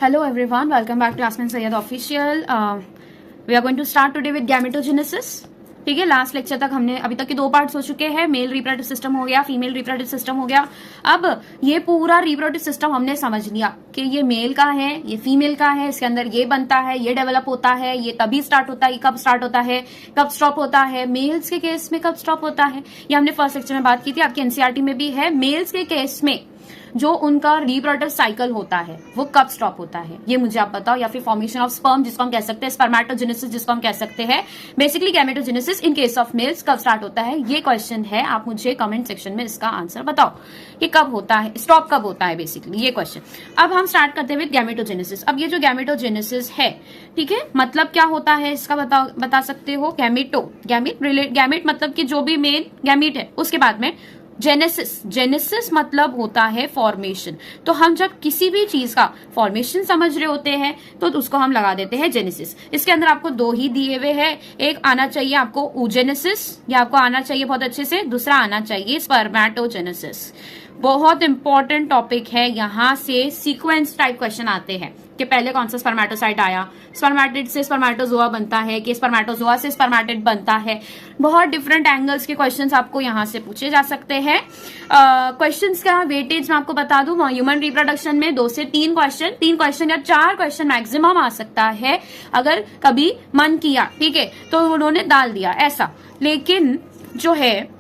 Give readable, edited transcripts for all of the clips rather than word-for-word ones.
Hello everyone, welcome back to Yasmin Sayyed Official. We are going to start today with gametogenesis. ठीक है, last lecture तक हमने अभी तक के 2 पार्ट्स हो चुके हैं. मेल रिप्रोडक्टिव सिस्टम हो गया, फीमेल रिप्रोडक्टिव सिस्टम हो गया. अब ये पूरा रिप्रोडक्टिव सिस्टम हमने समझ लिया कि ये मेल का है, ये फीमेल का है, इसके अंदर ये बनता है, ये डेवलप होता है, ये तभी स्टार्ट होता है, ये कब स्टार्ट होता है, कब स्टॉप होता है, मेल्स के केस में कब स्टॉप होता है. ये हमने फर्स्ट लेक्चर में बात की थी, आपके एनसीईआरटी में भी है. मेल्स के केस में जो उनका रिप्रोडक्टिव साइकिल होता है वो कब स्टॉप होता है, ये मुझे आप बताओ. या फिर फॉर्मेशन ऑफ स्पर्म जिसको हम कह सकते हैं, स्पर्मेटोजेनेसिस जिसको हम कह सकते हैं. Basically gametogenesis in case of mails कब स्टार्ट होता है, ये क्वेश्चन है. आप मुझे कमेंट सेक्शन में इसका आंसर बताओ कि कब होता है, स्टॉप कब होता है, बेसिकली ये क्वेश्चन. अब हम स्टार्ट करते हैं विद गैमेटोजेनेसिस. अब ये जो गैमेटोजेनेसिस है, ठीक है, मतलब क्या होता है इसका बता सकते हो. गैमेट मतलब कि जो भी मेन गैमेट है, उसके बाद में जेनेसिस मतलब होता है फॉर्मेशन. तो हम जब किसी भी चीज का फॉर्मेशन समझ रहे होते हैं तो उसको हम लगा देते हैं जेनेसिस. इसके अंदर आपको 2 ही दिए हुए हैं. एक आना चाहिए आपको oogenesis, या आपको आना चाहिए बहुत अच्छे से. दूसरा आना चाहिए स्पर्मेटोजेनेसिस. बहुत इंपॉर्टेंट टॉपिक है. यहां से सीक्वेंस टाइप क्वेश्चन आते हैं कि पहले कौन सा स्पर्मेटोसाइट आया, स्पर्मेटिड से स्पर्मेटोजोआ बनता है कि स्पर्मेटोजोआ से स्पर्मेटिड बनता है. बहुत डिफरेंट एंगल्स के क्वेश्चंस आपको यहां से पूछे जा सकते हैं. क्वेश्चंस का वेटेज मैं आपको बता दूं, ह्यूमन रिप्रोडक्शन में 2 से 3 क्वेश्चन या 4 क्वेश्चन मैक्सिमम आ सकता है अगर कभी मन किया, ठीक है, तो उन्होंने डाल दिया ऐसा. लेकिन जो है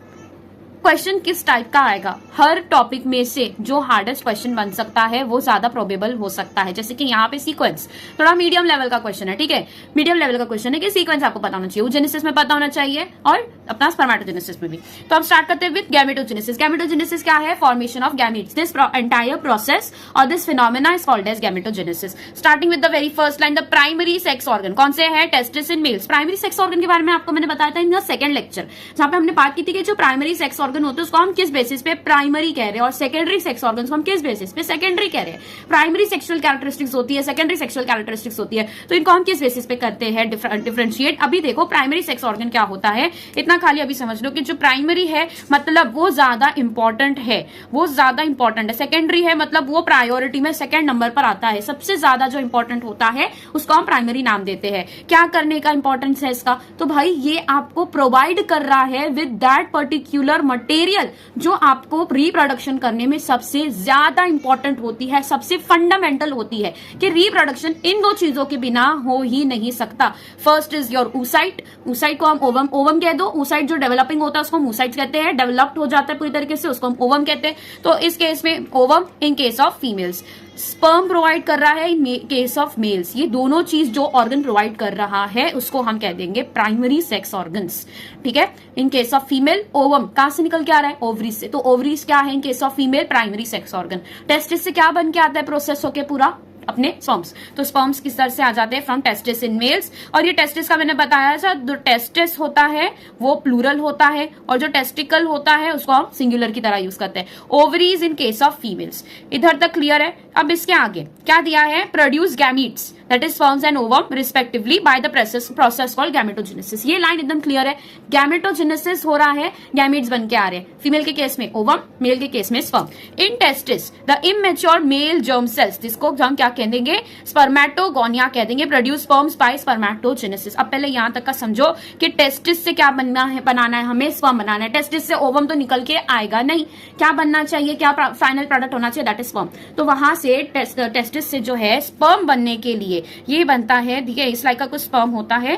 क्वेश्चन किस टाइप का आएगा, हर टॉपिक में से जो हार्डेस्ट क्वेश्चन बन सकता है वो ज्यादा प्रोबेबल हो सकता है. जैसे कि यहाँ पे सीक्वेंस थोड़ा मीडियम लेवल का क्वेश्चन है, ठीक है, मीडियम लेवल का क्वेश्चन है कि सीक्वेंस आपको पता होना चाहिए, oogenesis में पता होना चाहिए और अपना स्पर्मेटोजेनेसिस में भी. तो अब स्टार्ट करते हैं विद गैमेटोजेनेसिस. गैमेटोजेनेसिस क्या है? Formation of gametes. This entire process और this phenomena is called as gametogenesis. Starting with the very first line, the primary sex organ. कौन से है? Testis in males. Primary sex organ के बारे में आपको मैंने बताया था इन द सेकंड लेक्चर, जहां पे हमने बात की थी कि जो प्राइमरी सेक्स ऑर्गन होते हैं उसको हम किस बेसिस पे प्राइमरी कह रहे हैं और सेकेंडरी सेक्स ऑर्गन्स को हम किस बेसिस पे सेकेंडरी कह रहे हैं. प्राइमरी सेक्सुअल कैरेक्टरिस्टिक्स होती है, सेकेंडरी सेक्सुअल कैरेक्टरिस्टिक्स होती है, तो इनको हम किस बेसिस पे करते हैं डिफरेंशिएट. अभी देखो प्राइमरी सेक्स ऑर्गन क्या होता है, इतना खाली अभी समझ लो कि जो प्राइमरी है मतलब वो ज्यादा इंपॉर्टेंट है, वो ज्यादा इंपॉर्टेंट है. सेकेंडरी है मतलब वो प्रायोरिटी में सेकेंड नंबर पर आता है. सबसे ज्यादा जो इंपॉर्टेंट होता है उसको हम प्राइमरी नाम देते हैं. क्या करने का इंपॉर्टेंस है इसका? तो भाई ये आपको प्रोवाइड कर रहा है विद दैट पर्टिकुलर मटेरियल जो आपको रिप्रोडक्शन करने में सबसे ज्यादा इंपॉर्टेंट होती है, सबसे फंडामेंटल होती है कि रिप्रोडक्शन इन 2 चीजों के बिना हो ही नहीं सकता. First is your oocyte. oocyte को हम ओवम कह दो. oocyte जो डेवलपिंग होता है उसको हम oocyte कहते हैं, डेवलप्ड हो जाता है पूरी तरीके से उसको हम ओवम कहते हैं. तो इस केस में ovum in case of females. Sperm provide कर रहा है इन केस ऑफ मेल्स. ये दोनों चीज जो ऑर्गन प्रोवाइड कर रहा है उसको हम कह देंगे प्राइमरी सेक्स ऑर्गन्स, ठीक है. इन केस ऑफ फीमेल ओवम कहां से निकल के आ रहा है? ओवरीज से. तो ओवरीज क्या है इन case of female? Primary sex organ. Testis से क्या बन के आता है प्रोसेस होके पूरा? अपने स्पर्म्स. तो स्पर्म्स किस तरह से आ जाते हैं? From testis in mails. और ये टेस्टिस का मैंने बताया था, जो टेस्टिस होता है वो प्लूरल होता है और जो टेस्टिकल होता है उसको हम सिंगुलर की तरह यूज करते हैं. Ovaries in case of females. इधर तक क्लियर है? अब इसके आगे क्या दिया है? Produce gametes that is sperms and ovum respectively bye the process called gametogenesis. ये लाइन एकदम क्लियर है. गैमेटोजेनेसिस हो रहा है, गैमीट्स बन के आ रहे हैं. फीमेल के केस में ओवम, मेल के केस में sperm. In testis the immature male germ cells, जिसको हम क्या कह देंगे? स्पर्मेटोगोनिया कह देंगे. Produce sperms by spermatogenesis. अब पहले यहां तक का समझो कि टेस्टिस से क्या बनाना है हमें? स्पर्म बनाना है. टेस्टिस से ओवम तो निकल के आएगा नहीं. क्या बनना चाहिए? क्या फाइनल प्रोडक्ट होना चाहिए? That is sperm. तो वहां से टेस्टिस से जो है स्पर्म बनने के लिए ये बनता है, ठीक है, इस लाइक का कुछ स्पर्म होता है,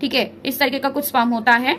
ठीक है, इस तरीके का कुछ स्पर्म होता है.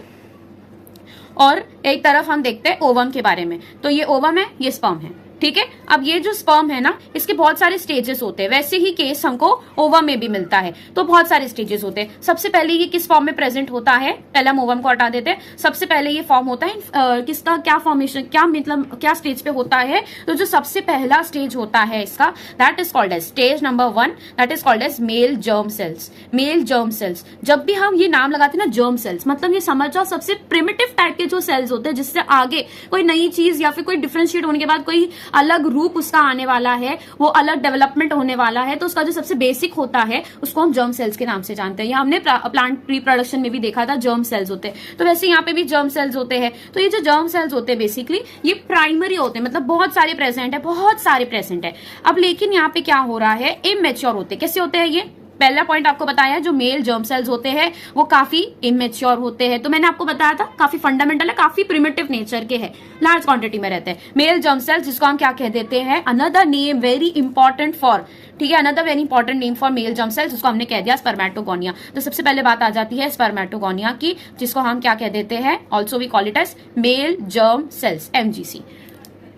और एक तरफ हम देखते हैं ओवम के बारे में. तो ये ओवम है, ये स्पर्म है, ठीक है. अब ये जो स्पर्म है ना, इसके बहुत सारे स्टेजेस होते हैं. वैसे ही केस हमको ओवम में भी मिलता है. तो बहुत सारे स्टेजेस होते हैं. सबसे पहले ये किस फॉर्म में प्रेजेंट होता है? पहले हम ओवम को हटा देते हैं. सबसे पहले ये फॉर्म होता है किसका? क्या फॉर्मेशन, क्या मतलब क्या स्टेज पे होता है? तो जो सबसे पहला स्टेज होता है इसका, that is called as stage number 1, that is called as male germ cells. Male germ cells. जब भी हम ये नाम लगाते हैं ना जर्म सेल्स, मतलब ये समझ जाओ सबसे प्रिमिटिव टाइप के जो सेल्स होते हैं जिससे आगे कोई नई चीज या फिर कोई डिफरेंशिएट होने के बाद कोई अलग रूप उसका आने वाला है, वो अलग डेवलपमेंट होने वाला है, तो उसका जो सबसे बेसिक होता है उसको हम जर्म सेल्स के नाम से जानते हैं। या हमने प्लांट रिप्रोडक्शन में भी देखा था जर्म सेल्स होते हैं, तो वैसे यहाँ पे भी जर्म सेल्स होते हैं। तो ये जो जर्म सेल्स होते हैं बेसिकली ये प्राइमरी होते हैं, मतलब बहुत सारे प्रेजेंट है, बहुत सारे प्रेजेंट है। अब लेकिन यहाँ पे क्या हो रहा है, इमेच्योर होते हैं। कैसे होते हैं ये? पहला पॉइंट आपको बताया, जो मेल जर्म सेल्स होते हैं वो काफी इमेच्योर होते हैं। तो मैंने आपको बताया था काफी फंडामेंटल है, काफी प्रिमिटिव नेचर के हैं, लार्ज क्वांटिटी में रहते हैं मेल जर्म सेल्स, जिसको हम क्या कह देते हैं, another name very important for, ठीक है, another very important name for male germ sales, उसको हमने कह दिया स्पर्मेटोगोनिया। तो सबसे पहले बात आ जाती है स्पर्मेटोगोनिया की, जिसको हम क्या कह देते हैं, also we call it as male germ cells, MGC।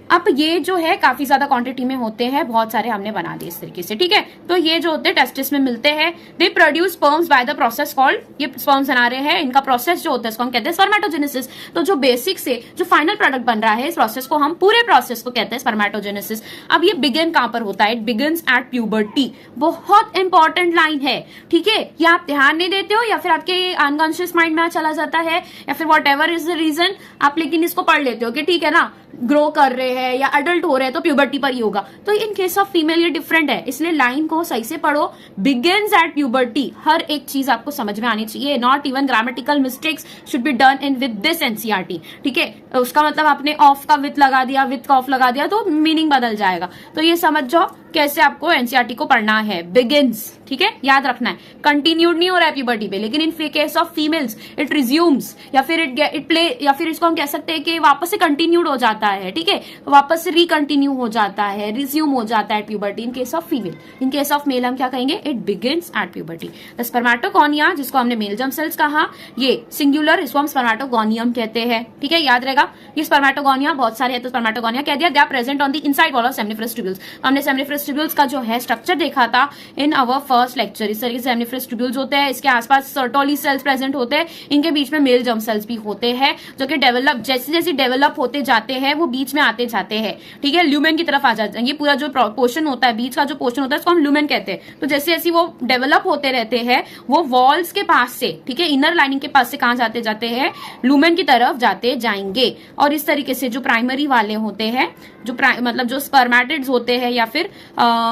अब ये जो है काफी ज्यादा क्वांटिटी में होते हैं, बहुत सारे हमने बना दिए इस तरीके से, ठीक है। तो ये जो होते हैं टेस्टिस में मिलते हैं, they produce sperms bye the process called, ये स्पर्म्स बना रहे हैं, इनका प्रोसेस जो होता है इसको हम कहते हैं स्पर्मेटोजेनेसिस। तो जो बेसिक से जो फाइनल प्रोडक्ट बन रहा है, इस प्रोसेस को हम, पूरे प्रोसेस को कहते हैं स्पर्मेटोजेनेसिस। अब ये बिगिन कहां पर होता है, इट बिगिन्स एट प्यूबर्टी। बहुत इंपॉर्टेंट लाइन है, ठीक है, ये आप ध्यान नहीं देते हो या फिर आपके अनकॉन्शियस माइंड में चला जाता है, या फिर whatever is the reason, आप लेकिन इसको पढ़ लेते हो कि ठीक है ना, ग्रो कर रहे हैं या अडल्ट हो रहे हैं तो प्यूबर्टी पर ही होगा। तो इन केस ऑफ फीमेल ये डिफरेंट है, इसलिए लाइन को सही से पढ़ो, बिगिन्स एट प्यूबर्टी। हर एक चीज आपको समझ में आनी चाहिए, not even grammatical mistakes should be done in with this NCERT, ठीक है। उसका मतलब आपने ऑफ का विथ लगा दिया, विथ का ऑफ लगा दिया तो मीनिंग बदल जाएगा। तो ये समझ जाओ कैसे आपको एनसीईआरटी को पढ़ना है, बिगिन्स, ठीक है, याद रखना है। कंटिन्यूड नहीं हो रहा है प्यूबर्टी पे, लेकिन इन case of females it resumes, या फिर इट प्ले, या फिर इसको हम कह सकते हैं कि वापस से कंटिन्यूड हो जाता है, ठीक है, वापस से रिकंटिन्यू हो जाता है, रिज्यूम हो जाता है puberty in case of female. In case of male हम क्या कहेंगे, it begins at puberty. The spermatogonia, जिसको हमने मेल जर्म सेल्स कहा, ये सिंगुलर, इसको हम स्पर्मेटोगोनियम कहते हैं, ठीक है, याद रहेगा। ये स्पर्मेटोगोनिया बहुत सारे है, तो स्पर्मेटोगोनिया कह दिया, they are present on the inside wall of seminiferous tubules. हमने सेमनिफरस ट्यूब्यूल्स का जो है स्ट्रक्चर देखा था इन अवर फर्स्ट लेक्चर। इस तरीके से सेमनिफरस ट्यूब्यूल्स होते हैं, इसके आसपास सर्टोली सेल्स प्रेजेंट होते हैं, इनके बीच में मेल जर्म सेल्स भी होते हैं, जो कि डेवलप, जैसे जैसे डेवलप होते जाते हैं वो बीच में आते जाते हैं, ठीक है, ल्यूमेन की तरफ आ जाते हैं। ये पूरा जो पोर्शन होता है, बीच का जो पोर्शन होता है, इसको हम ल्यूमेन कहते हैं। तो जैसे जैसे वो डेवलप होते रहते हैं, वो वॉल्स के पास से, ठीक है, इनर लाइनिंग के पास से कहां जाते जाते हैं, ल्यूमेन की तरफ जाते जाएंगे। और इस तरीके से जो प्राइमरी वाले होते हैं, जो मतलब जो स्पर्मेटिड्स होते हैं, या फिर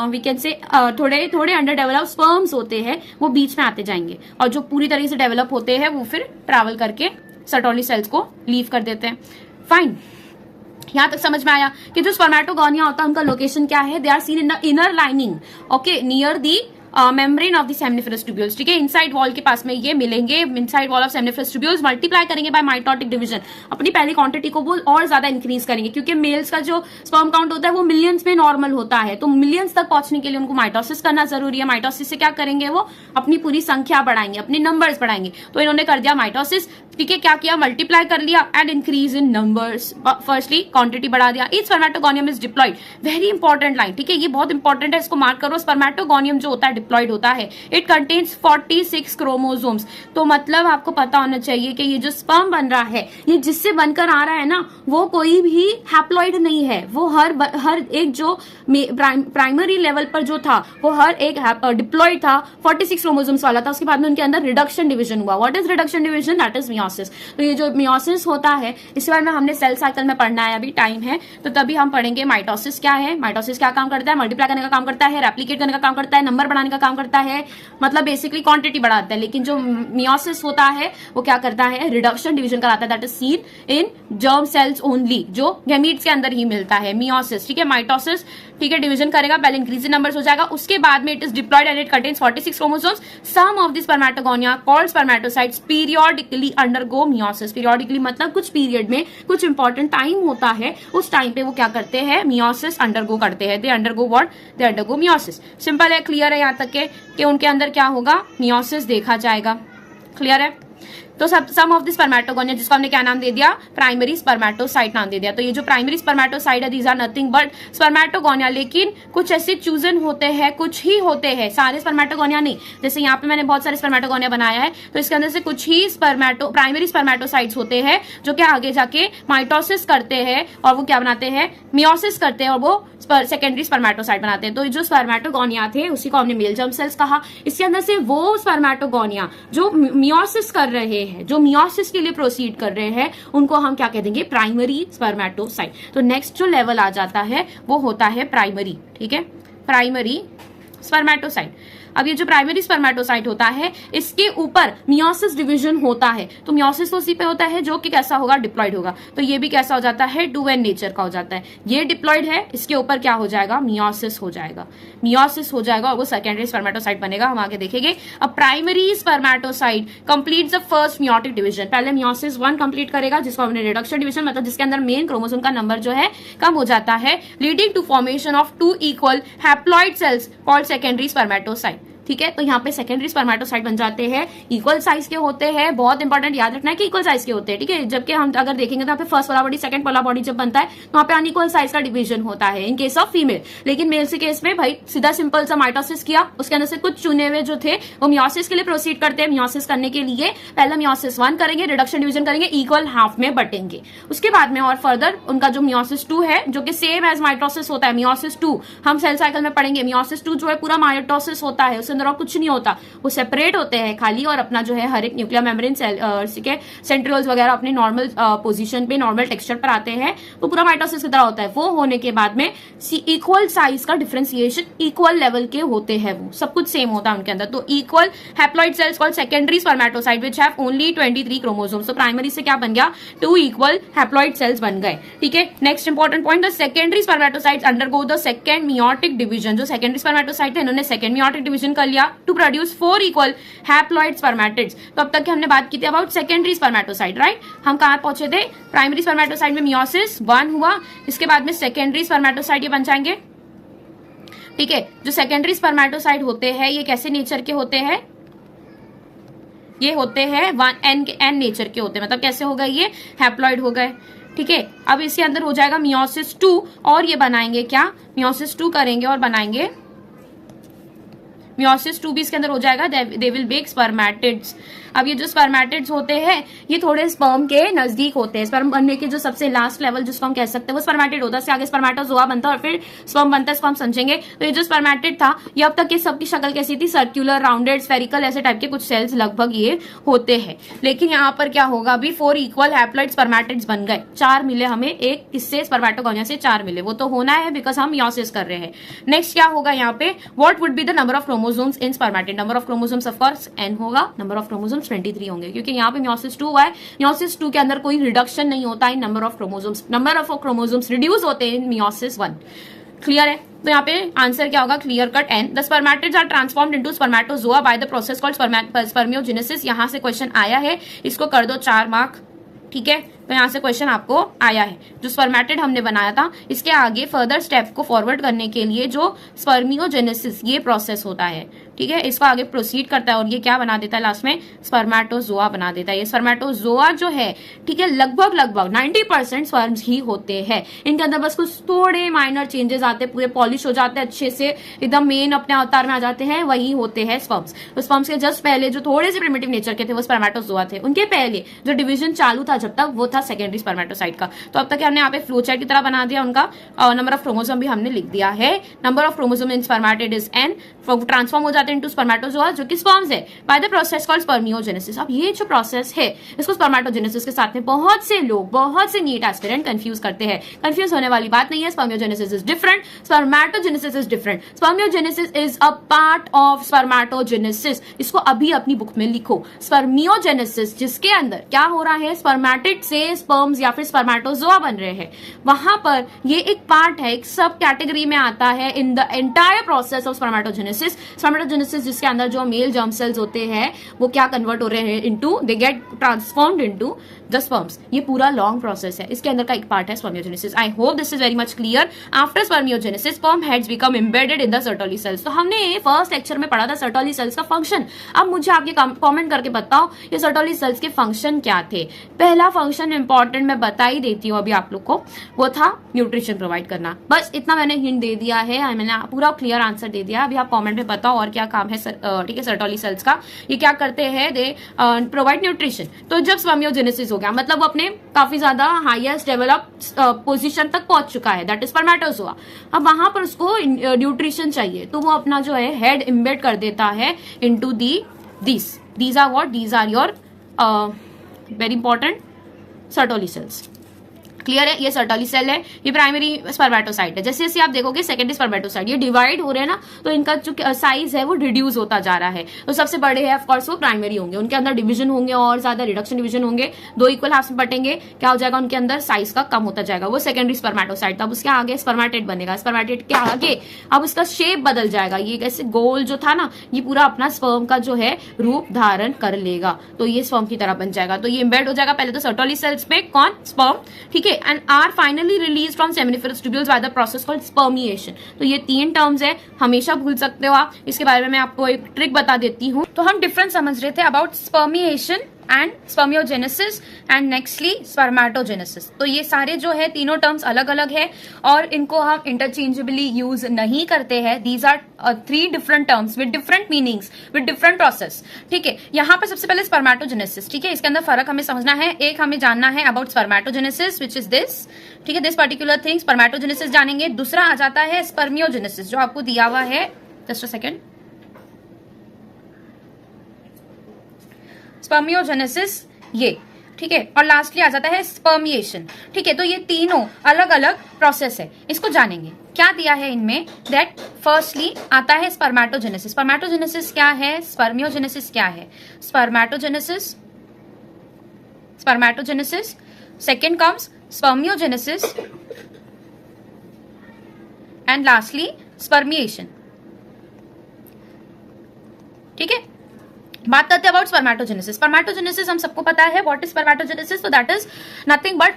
वी कैन से थोड़े थोड़े अंडर डेवलप स्पर्म्स होते हैं, वो बीच में आते जाएंगे, और जो पूरी तरीके से डेवलप होते हैं वो फिर ट्रैवल करके सर्टोली सेल्स को लीव कर देते हैं। फाइन, यहां तक समझ में आया कि जो स्पर्मेटोगोनिया होता है उनका लोकेशन क्या है, they are seen in the inner lining, okay, near the membrane of the seminiferous tubules, ठीक है, इनसाइड वॉल के पास में ये मिलेंगे, inside wall of seminiferous tubules. Multiply करेंगे बाय माइटोटिक डिवीजन, अपनी पहली क्वांटिटी को वो और ज्यादा इंक्रीज करेंगे, क्योंकि मेल्स का जो स्पर्म काउंट होता है वो मिलियंस में नॉर्मल होता है, तो मिलियंस तक पहुंचने के लिए उनको माइटोसिस करना जरूरी है। माइटोसिस से क्या करेंगे, वो अपनी पूरी संख्या बढ़ाएंगे, अपने नंबर्स बढ़ाएंगे। तो इन्होंने कर दिया माइटोसिस, ठीक है, क्या किया, मल्टीप्लाई कर लिया and increase in numbers. Firstly quantity बढ़ा दिया। Each spermatogonium is diploid, very important line, ठीक है, ये बहुत इंपॉर्टेंट है, इसको मार्क करो। स्पर्मेटोगोनियम जो होता है डिप्लॉयड होता है, इट कंटेन्स 46 क्रोमोसोम्स। तो मतलब आपको पता होना चाहिए कि ये जो स्पर्म बन रहा है, ये जिससे बनकर आ रहा है ना, वो कोई भी हैप्लॉइड नहीं है, वो हर एक जो प्राइमरी लेवल पर जो था वो हर एक डिप्लॉयड था, 46 क्रोमोसोम्स वाला था। उसके बाद में उनके अंदर रिडक्शन डिवीजन हुआ। What is reduction division, that is meiosis. तो ये जो मियोसिस होता है, इसके बारे में हमने सेल साइकिल में पढ़ना है, अभी टाइम है तो तभी हम पढ़ेंगे माइटोसिस क्या है, माइटोसिस क्या काम करता है, मल्टीप्लाई करने का काम करता है, रेप्लिकेट करने का काम करता है, नंबर बढ़ाने का काम करता है, मतलब बेसिकली क्वांटिटी बढ़ाता है। लेकिन जो मियोसिस होता है वो क्या करता है, रिडक्शन डिवीजन कराता है, that is seen in germ cells only, जो गैमीट्स के अंदर ही मिलता है मियोसिस, ठीक है। माइटोसिस, ठीक है, डिवीजन करेगा, पहले इंक्रीज इन नंबर्स हो जाएगा, उसके बाद में it is diploid and it contains 46 chromosomes. Some of the spermatogonia called spermatocytes periodically undergo meiosis. Periodically मतलब कुछ पीरियड में, कुछ इंपॉर्टेंट टाइम होता है, उस टाइम पे वो क्या करते हैं, मियोसिस अंडरगो करते हैं। They undergo what, they undergo meiosis. Simple है, क्लियर है यहाँ तक के कि उनके अंदर क्या होगा, मियोसिस देखा जाएगा। क्लियर है। तो सम ऑफ द स्पर्मेटोगोनिया, जिसको हमने क्या नाम दे दिया, प्राइमरी स्पर्मेटोसाइट नाम दे दिया। तो ये जो प्राइमरी स्पर्मेटोसाइट है, these are nothing but spermatogonia. लेकिन कुछ ऐसे चूजन होते हैं, कुछ ही होते हैं, सारे स्पर्मेटोगोनिया नहीं। जैसे यहाँ पे मैंने बहुत सारे स्पर्मेटोगोनिया बनाया है, तो इसके अंदर से कुछ ही प्राइमरी स्पर्मेटोसाइट्स होते हैं जो कि आगे जाके माइटोसिस करते हैं और वो क्या बनाते हैं, मियोसिस करते हैं, और वो सेकेंडरी स्पर्मेटोसाइट बनाते हैं। तो जो स्पर्मेटोगोनिया थे उसी को हमने मेल जर्म सेल्स कहा। इसके अंदर से वो स्पर्मेटोगोनिया जो मियोसिस कर रहे हैं, जो मियोसिस के लिए प्रोसीड कर रहे हैं, उनको हम क्या कह देंगे, प्राइमरी स्पर्मेटोसाइट। तो नेक्स्ट जो लेवल आ जाता है वो होता है प्राइमरी, ठीक है, प्राइमरी स्पर्मेटोसाइट। अब ये जो प्राइमरी स्पर्मेटोसाइट होता है इसके ऊपर मियोसिस डिवीजन होता है। तो मियोसिस तो उसी पे होता है जो कि कैसा होगा, डिप्लॉइड होगा। तो ये भी कैसा हो जाता है, 2n नेचर का हो जाता है। ये डिप्लॉइड है, इसके ऊपर क्या हो जाएगा, मियोसिस हो जाएगा, मियोसिस हो जाएगा और वो सेकेंडरी स्पर्मेटोसाइट बनेगा। हम आगे देखेंगे। अब primary spermatocyte completes the first meiotic division. पहले मियोसिस 1 कंप्लीट करेगा जिसको हमने रिडक्शन डिवीजन, मतलब जिसके अंदर मेन क्रोमोसोम का नंबर जो है कम हो जाता है, leading to formation of 2 equal haploid cells called secondary spermatocyte. ठीक है, तो यहाँ पे सेकेंडरी स्पर्मेटोसाइट बन जाते हैं, इक्वल साइज के होते हैं। बहुत इंपॉर्टेंट याद रखना है कि इक्वल साइज के होते हैं, ठीक है। जबकि हम अगर देखेंगे तो यहाँ पे फर्स्ट वाला बॉडी सेकंड वाला बॉडी जब बनता है तो वहाँ पे अनइक्वल साइज का डिवीजन होता है इन केस ऑफ फीमेल। लेकिन मेल के केस में भाई सीधा सिंपल सा माइटोसिस किया, उसके अंदर से कुछ चुने हुए जो थे वो मियोसिस के लिए प्रोसीड करते हैं। मियोसिस करने के लिए पहला मियोसिस 1 करेंगे, रिडक्शन डिवीजन करेंगे, इक्वल हाफ में बटेंगे। उसके बाद में और फर्दर उनका जो मियोसिस 2 है जो कि सेम एज माइटोसिस होता है, मियोसिस 2 हम सेल साइकिल में पढ़ेंगे। मियोसिस 2 जो है पूरा माइटोसिस होता है, उसके अंदर और कुछ नहीं होता, वो सेपरेट होते हैं खाली और अपना जो है हर एक न्यूक्लियर मेम्ब्रेन सेल के सेंट्रियोल्स वगैरह अपने नॉर्मल पोजीशन पे, नॉर्मल टेक्सचर पर आते हैं। वो पूरा माइटोसिस की तरह होता है। वो होने के बाद में इक्वल साइज का डिफरेंशिएशन इक्वल लेवल के होते हैं, वो सब कुछ सेम होता है उनके अंदर। तो equal haploid cells called secondary spermatocyte which have only 23 chromosomes. तो प्राइमरी से क्या बन गया, 2 इक्वल हैप्लॉइड सेल्स बन गए, ठीक है। Next important point, the secondary spermatocytes undergo the second meiotic division. जो सेकेंडरी स्पर्मेटोसाइट है इन्होंने सेकंड मियोटिक डिवीजन कर लिया to produce 4 equal haploid spermatids. तो अब तक की हमने बात की थी अबाउट सेकेंडरी स्पर्मेटोसाइट, राइट। हम कहां पहुंचे थे, प्राइमरी स्पर्मेटोसाइट में मियोसिस 1 हुआ, इसके बाद में सेकेंडरी स्पर्मेटोसाइट ये बन जाएंगे, ठीक है। जो सेकेंडरी स्पर्मेटोसाइट होते हैं ये कैसे नेचर के होते हैं, ये होते हैं 1n नेचर के होते हैं, मतलब कैसे हो गए, ये हैप्लॉइड हो गए, ठीक है। अब इसके अंदर हो जाएगा मियोसिस 2 और ये बनाएंगे क्या, मियोसिस 2 करेंगे और बनाएंगे मियोसिस 2 भी इसके अंदर हो जाएगा, दे विल मेक स्पर्मेटिड्स। अब ये जो स्पर्मेटिड्स होते हैं ये थोड़े स्पर्म के नजदीक होते हैं। स्पर्म बनने के जो सबसे लास्ट लेवल जिसको हम कह सकते हैं वो स्पर्मेटिड होता है, इससे आगे स्पर्मेटोजोआ बनता है और फिर स्पर्म बनता है, इसको हम समझेंगे। तो ये जो स्पर्मेटिड था ये अब तक के सबकी शक्ल कैसी थी, सर्कुलर, राउंडेड, स्फेरिकल, ऐसे टाइप के कुछ सेल्स लगभग ये होते हैं। लेकिन यहाँ पर क्या होगा, अभी 4 इक्वल हैप्लॉइड स्पर्मेटिड्स बन गए, 4 मिले हमें, एक किससे, स्पर्मेटोगोनिया से 4 मिले। वो तो होना है बिकॉज हम मियोसिस कर रहे हैं। नेक्स्ट क्या होगा यहाँ पे, what would be the number of chromosomes in spermatid. Number of chromosomes of course n होगा, नंबर ऑफ क्रोमोसोम्स 23 होंगे क्योंकि यहाँ पे मियोसिस 2 हुआ है। मियोसिस 2 के अंदर कोई रिडक्शन नहीं होता है number of chromosomes, number of chromosomes reduce होते हैं मियोसिस 1। क्लियर है, तो यहाँ पे आंसर क्या होगा, clear cut n। The spermatids are transformed into spermatozoa by the process called spermiogenesis. यहाँ से क्वेश्चन आया है, इसको कर दो 4 मार्क, ठीक है। तो यहाँ से क्वेश्चन आपको आया है, जो स्पर्मेटिड हमने बनाया था इसके आगे फर्दर स्टेप को फॉरवर्ड करने के लिए जो स्पर्मियोजेनेसिस ये प्रोसेस होता है, ठीक है, इसको आगे प्रोसीड करता है और ये क्या बना देता है लास्ट में, स्पर्मेटोजोआ बना देता है। ये स्पर्मेटोजोआ जो है, ठीक है, लगभग 90% स्पर्म्स ही होते हैं। इनके अंदर बस कुछ थोड़े माइनर चेंजेस आते हैं, पूरे पॉलिश हो जाते हैं, अच्छे से एकदम मेन अपने अवतार में आ जाते हैं, वही होते हैं स्पर्म्स। तो स्पर्म्स के जस्ट पहले जो थोड़े से प्रिमिटिव नेचर के थे वो स्पर्मेटोजोआ थे, उनके पहले जो डिवीजन चालू था जब तक वो था सेकेंडरी स्पर्मेटोसाइट का। तो अब तक हमने यहाँ पे फ्लो चार्ट की तरह बना दिया उनका, नंबर ऑफ क्रोमोसोम भी हमने लिख दिया है। Number of chromosome in spermatid is n, transform हो जाते हैं इनटू स्पर्मेटोजोआ जो कि स्पर्म्स है bye the process called spermiogenesis. अब ये जो प्रोसेस है इसको स्पर्मेटोजेनेसिस के साथ में बहुत से लोग, बहुत से नीट एस्पिरेंट कंफ्यूज करते हैं। कंफ्यूज होने वाली बात नहीं है, spermiogenesis is different, spermatogenesis is different. Spermiogenesis is a part of spermatogenesis, इसको अभी अपनी बुक में लिखो। स्पर्मियोजेनेसिस जिसके अंदर क्या हो रहा है, स्पर्मेटिड से स्पर्म्स या फिर स्पर्मेटोजोआ बन रहे हैं, वहां पर ये एक पार्ट है, एक सब कैटेगरी में आता है in the entire process of spermatogenesis. Spermatogenesis जिसके अंदर जो मेल जर्म सेल्स होते हैं वो क्या कन्वर्ट हो रहे हैं into, they get transformed into the sperms. ये पूरा लॉन्ग प्रोसेस है, इसके अंदर का एक पार्ट है spermiogenesis. I hope this is very much clear. After spermiogenesis sperm heads become embedded in the Sertoli cells. तो हमने फर्स्ट लेक्चर में पढ़ा था सर्टोली सेल्स का फंक्शन। अब मुझे आपके कमेंट करके बताओ ये सर्टोली सेल्स के फंक्शन क्या थे। पहला फंक्शन इंपॉर्टेंट मैं बता ही देती हूँ अभी आप लोग को, वो था न्यूट्रिशन प्रोवाइड करना। बस इतना मैंने हिंट दे दिया है, मैंने पूरा क्लियर आंसर दे दिया। अभी आप कमेंट में बताओ और क्या काम है ठीक है सर्टोली सेल्स का, ये क्या करते हैं, दे प्रोवाइड न्यूट्रिशन। तो जब स्पर्मियोजेनेसिस हो गया मतलब वो अपने काफी ज्यादा हाईएस्ट डेवलप पोजिशन तक पहुंच चुका है, दैट इज स्पर्मेटोजोआ। अब वहां पर उसको न्यूट्रिशन चाहिए तो वो अपना जो है हेड इम्बेड कर देता है into these are what, these are your very important Sertoli cells. Clear है, ये सर्टोली सेल है, ये प्राइमरी स्पर्मेटोसाइट है। जैसे जैसे आप देखोगे सेकेंडरी स्पर्मेटोसाइट ये डिवाइड हो रहे हैं ना, तो इनका जो साइज है वो रिड्यूस होता जा रहा है। तो सबसे बड़े है ऑफकोर्स वो प्राइमरी होंगे, उनके अंदर डिवीजन होंगे और ज्यादा रिडक्शन डिवीजन होंगे, दो इक्वल हाफ में बटेंगे, क्या हो जाएगा उनके अंदर साइज का कम होता जाएगा, वो सेकेंडरी स्पर्मेटोसाइट। तब उसके आगे स्पर्मेटेड बनेगा, स्पर्मेटेड के आगे अब उसका शेप बदल जाएगा, ये ऐसे गोल जो था ना ये पूरा अपना स्पर्म का जो है रूप धारण कर लेगा, तो ये स्पर्म की तरह बन जाएगा। तो ये इम्बेड हो जाएगा पहले तो सर्टोली सेल्स में, कौन, स्पर्म, ठीक है, and are finally release from seminiferous tubules by the process called spermiation. तो ये 3 टर्म्स है, हमेशा भूल सकते हो आप, इसके बारे में मैं आपको एक ट्रिक बता देती हूँ। तो हम डिफरेंस समझ रहे थे about spermiation and spermiogenesis and nextly spermatogenesis. तो ये सारे जो है तीनों टर्म्स अलग अलग है और इनको हम इंटरचेंजेबली यूज नहीं करते हैं। These are 3 different terms with different meanings with different process, ठीक है। यहाँ पर सबसे पहले स्पर्मेटोजेनेसिस, ठीक है, इसके अंदर फर्क हमें समझना है। एक हमें जानना है about spermatogenesis which is this, ठीक है, दिस पर्टिकुलर थिंग, स्पर्मेटोजेनेसिस जानेंगे। दूसरा आ जाता है स्पर्मियोजेनेसिस जो आपको दिया हुआ है, जस्ट अ सेकेंड, स्पर्मियोजेनेसिस ये, ठीक है, और लास्टली आ जाता है स्पर्मिएशन, ठीक है। तो ये तीनों अलग अलग प्रोसेस है, इसको जानेंगे। क्या दिया है इनमें, दैट फर्स्टली आता है स्पर्मेटोजेनेसिस। स्पर्मेटोजेनेसिस क्या है, स्पर्मियोजेनेसिस क्या है, spermatogenesis, spermatogenesis, second comes spermiogenesis and lastly spermiation, ठीक है। बात करते हैं अबाउट स्पर्मेटोजेनेसिस। स्पर्मेटोजेनेसिस हम सबको पता है, व्हाट इज स्पर्मेटोजेनेसिस, तो that is nothing but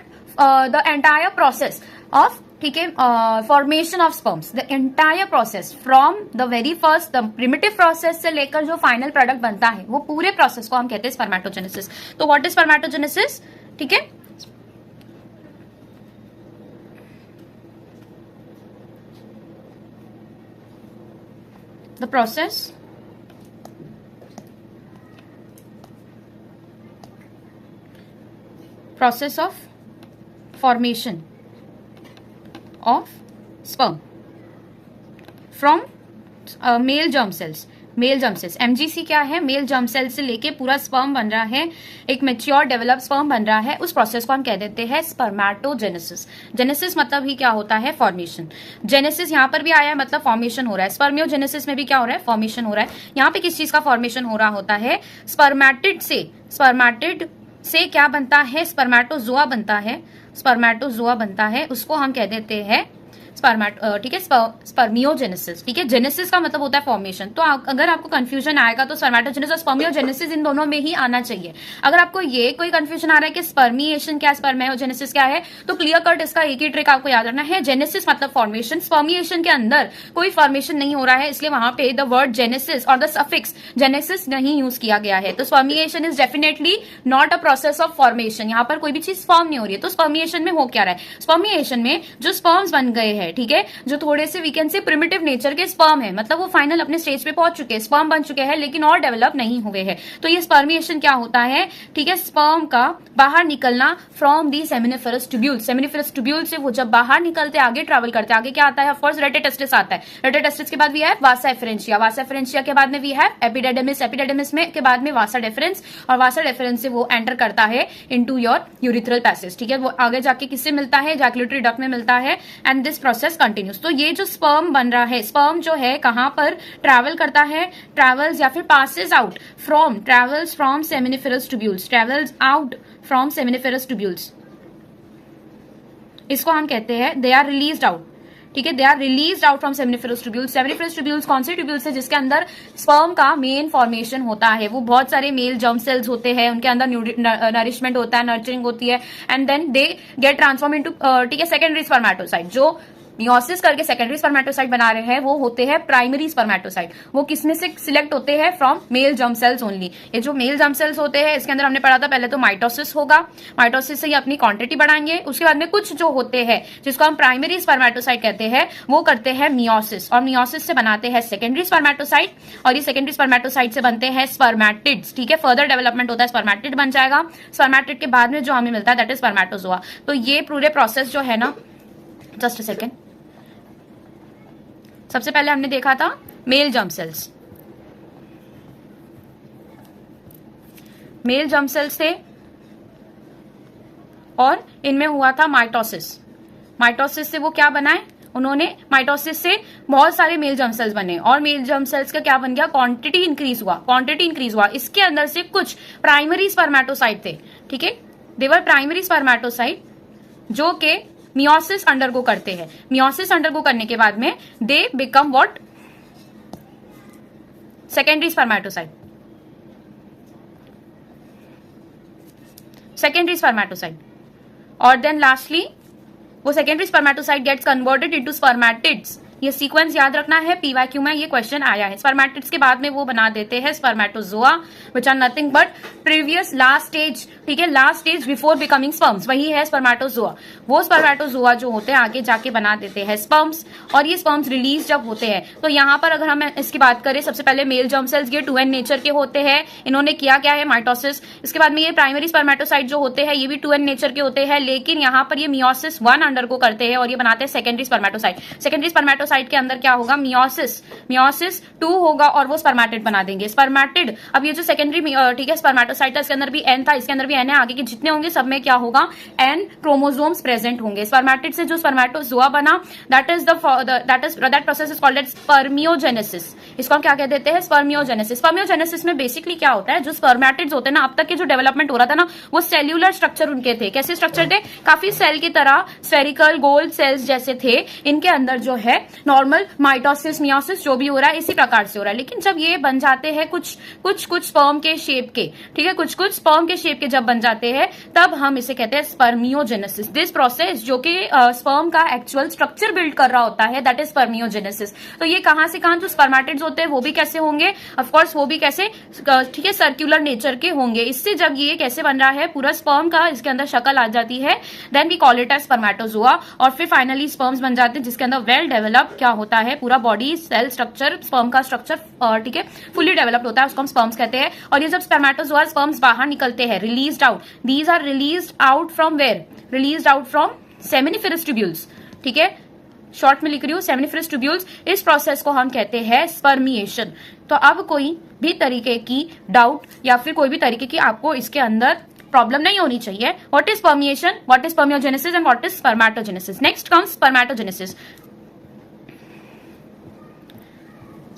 the entire process of, ठीक है, formation of sperms, the entire process from the very first the primitive process से लेकर जो फाइनल प्रोडक्ट बनता है वो पूरे प्रोसेस को हम कहते हैं स्पर्मेटोजेनेसिस। तो व्हाट इज स्पर्मेटोजेनेसिस, ठीक है, the process process of formation of sperm from male germ cells। Mail germ sales, MGC क्या है, मेल जर्म सेल से लेके पूरा स्पर्म बन रहा है, एक मेच्योर डेवलप स्पर्म बन रहा है, उस प्रोसेस को हम कह देते हैं स्पर्मेटोजेनेसिस। जेनेसिस मतलब ही क्या होता है, फॉर्मेशन। जेनेसिस यहाँ पर भी आया है मतलब फॉर्मेशन हो रहा है, स्पर्मियोजेनेसिस में भी क्या हो रहा है, फॉर्मेशन हो रहा है। यहाँ पे किस चीज का फॉर्मेशन हो रहा होता है, स्पर्मेटिड से, स्पर्मेटिड से क्या बनता है, स्पर्मेटोजोआ बनता है, स्पर्मेटोजोआ बनता है, उसको हम कह देते हैं ठीक है, स्पर्मियोजेनेसिस, ठीक है। जेनेसिस का मतलब होता है फॉर्मेशन। तो अगर आपको कंफ्यूजन आएगा तो स्पर्मेटोजेनेसिस और स्पर्मियोजेनेसिस इन दोनों में ही आना चाहिए। अगर आपको ये कोई कंफ्यूजन आ रहा है कि स्पर्मिएशन क्या, स्पर्मियोजेनेसिस क्या है, तो क्लियर कट इसका एक ही ट्रिक आपको याद रखना है, जेनेसिस मतलब फॉर्मेशन, स्पर्मिएशन के अंदर कोई फॉर्मेशन नहीं हो रहा है, इसलिए वहां पे द वर्ड जेनेसिस और द सफिक्स जेनेसिस नहीं यूज किया गया है। तो spermiation is definitely not a process of formation, यहाँ पर कोई भी चीज फॉर्म नहीं हो रही है। तो स्पर्मिएशन में हो क्या रहा है, स्पर्मिएशन में जो स्पर्म्स बन गए हैं, ठीक है, जो थोड़े से we can say primitive nature के स्पर्म है, मतलब वो फाइनल अपने स्टेज पे पहुंच चुके हैं, स्पर्म बन चुके हैं लेकिन और डेवलप नहीं हुए हैं। तो ये स्पर्मिएशन क्या होता है, ठीक है, स्पर्म का बाहर निकलना from the seminiferous tubule. Seminiferous tubule से वो जब बाहर निकलते आगे ट्रैवल करते, आगे क्या आता है, ऑफ कोर्स रेटेटेस्टिस आता है। रेटेटेस्टिस के बाद we have vasa efferentia, vasa efferentia के बाद में वी हैव एपिडेडेमिस, एपिडेडेमिस में के बाद में वासा डेफरेंस, और वासा डेफरेंस से वो एंटर करता है इनटू योर यूरिथ्रल पैसेज, ठीक है, वो आगे जाके किससे मिलता है, जैकुलेटरी डक्ट में मिलता है, एंड दिस प्रोसेस कंटिन्यूस। तो ये जो स्पर्म बन रहा है, स्पर्म जो है कहां पर ट्रैवल करता है, ट्रैवल्स या फिर passes out from, travels from seminiferous tubules, travels out from seminiferous tubules, इसको हम कहते हैं दे आर रिलीज्ड आउट, ठीक है, they are released out from seminiferous tubules. Seminiferous tubules कौन से ट्यूब्यूल्स है, जिसके अंदर स्पर्म का मेन फॉर्मेशन होता है, वो बहुत सारे मेल जर्म सेल्स होते हैं, उनके अंदर नरिशमेंट होता है, नर्चरिंग होती है, and then they get transform into, ठीक है, सेकेंडरी स्पर्मेटोसाइट, जो मियोसिस करके सेकेंडरी स्पर्मेटोसाइट बना रहे हैं वो होते हैं प्राइमरी स्पर्मेटोसाइट। वो किसमें से सिलेक्ट होते हैं? From mail germ sales only. ये जो मेल जर्म सेल्स होते हैं इसके अंदर हमने पढ़ा था पहले तो माइटोसिस होगा, माइटोसिस से ही अपनी क्वांटिटी बढ़ाएंगे, उसके बाद में कुछ जो होते हैं जिसको हम प्राइमरी स्पर्मेटोसाइट कहते हैं वो करते हैं मियोसिस, और मियोसिस से बनाते हैं सेकेंडरी स्पर्मेटोसाइट, और ये सेकेंडरी स्पर्मेटोसाइट से बनते हैं स्पर्मेटिड्स। ठीक है, फर्दर डेवलपमेंट होता है, स्पर्मेटिड बन जाएगा। स्पर्मेटिड के बाद में जो हमें मिलता है दैट इज स्पर्मेटोजोआ। तो ये पूरे प्रोसेस जो है ना, जस्ट अ सेकेंड, सबसे पहले हमने देखा था mail germ cells, male germ sales थे और इनमें हुआ था माइटोसिस। माइटोसिस से वो क्या बनाए उन्होंने? माइटोसिस से बहुत सारे मेल जर्म सेल्स बने, और मेल जर्म सेल्स का क्या बन गया? क्वांटिटी इंक्रीज हुआ, क्वांटिटी इंक्रीज हुआ। इसके अंदर से कुछ प्राइमरी स्पर्मेटोसाइट थे, ठीक है, देवर प्राइमरी स्पर्मेटोसाइट जो के मियोसिस अंडरगो करते हैं। मियोसिस अंडरगो करने के बाद में they become what? Secondary spermatocyte, secondary spermatocyte, और देन लास्टली वो secondary spermatocyte gets converted into spermatids. ये सीक्वेंस याद रखना है, पीवाईक्यू में ये क्वेश्चन आया है। स्पर्मेटिड्स के बाद में वो बना देते हैं spermatozoa which are nothing but previous last stage, ठीक है, last stage before becoming sperms, वही है स्पर्मेटोजोआ। वो स्पर्मेटोजोआ जो होते हैं आगे जाके बना देते हैं स्पर्म्स, और ये स्पर्म्स रिलीज जब होते हैं तो यहाँ पर अगर हम इसकी बात करें, सबसे पहले मेल जर्म सेल्स ये 2n नेचर के होते हैं, इन्होंने किया क्या है? माइटोसिस। इसके बाद में ये प्राइमरी स्पर्मेटोसाइट जो होते हैं ये भी 2n नेचर के होते हैं, लेकिन यहाँ पर ये मियोसिस 1 अंडरगो करते हैं और ये बनाते हैं सेकेंडरी स्पर्मेटोसाइट। सेकेंडरी स्पर्मेटोसाइट के अंदर क्या होगा? मियोसिस, मियोसिस 2 होगा और वो स्पर्मेटिड बना देंगे। स्पर्मेटिड, अब ये जो सेकेंडरी, ठीक है, स्पर्मेटोसाइट है, इसके अंदर भी n था, इसके अंदर भी n है, आगे के जितने होंगे सब में क्या होगा? n क्रोमोसोम्स प्रेजेंट होंगे। स्पर्मेटिड से जो स्पर्मेटोजोआ बना that process is called as spermiogenesis. इसको हम क्या कह देते हैं? स्पर्मियोजेनेसिस। स्पर्मियोजेनेसिस में बेसिकली क्या होता है, जो स्पर्मेटिड्स होते हैं ना, अब तक के जो डेवलपमेंट हो रहा था ना, वो सेल्यूलर स्ट्रक्चर उनके थे। कैसे स्ट्रक्चर थे? काफी सेल की तरह, स्फेरिकल गोल सेल्स जैसे थे। इनके अंदर जो है नॉर्मल माइटोसिस, मियोसिस जो भी हो रहा है इसी प्रकार से हो रहा है। लेकिन जब ये बन जाते हैं कुछ स्पर्म के शेप के, ठीक है, कुछ स्पर्म के शेप के जब बन जाते हैं तब हम इसे कहते हैं स्पर्मियोजेनेसिस। दिस प्रोसेस जो कि स्पर्म का एक्चुअल स्ट्रक्चर बिल्ड कर रहा होता है दैट इज स्पर्मियोजेनेसिस। तो ये कहां से कहां जो स्पर्मेटिड्स होते हैं वो भी कैसे होंगे? ऑफकोर्स वो भी कैसे, ठीक है, सर्कुलर नेचर के होंगे। इससे जब ये कैसे बन रहा है पूरा स्पर्म का, इसके अंदर शक्ल आ जाती है, then we call it as spermatozoa, और फिर फाइनली स्पर्म्स बन जाते हैं जिसके अंदर वेल डेवलप क्या होता है? पूरा बॉडी सेल स्ट्रक्चर, स्पर्म का स्ट्रक्चर, ठीक है, फुली डेवलप्ड होता है, उसको हम स्पर्म्स कहते हैं। और ये जब स्पर्मेटोजोआ स्पर्म्स बाहर निकलते हैं, released out, these are released out from where? Released out from seminiferous tubules, ठीक है, शॉर्ट में लिख रही हूं सेमिनिफेरस ट्यूब्यूल्स। इस प्रोसेस को हम कहते हैं स्पर्मिएशन। तो अब कोई भी तरीके की डाउट या फिर कोई भी तरीके की आपको इसके अंदर प्रॉब्लम नहीं होनी चाहिए। What is spermiation, what is spermiogenesis and what is spermatogenesis? Next comes spermatogenesis.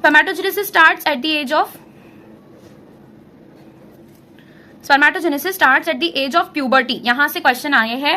Spermatogenesis starts at the age of spermatogenesis starts at the age of puberty. यहां से क्वेश्चन आए हैं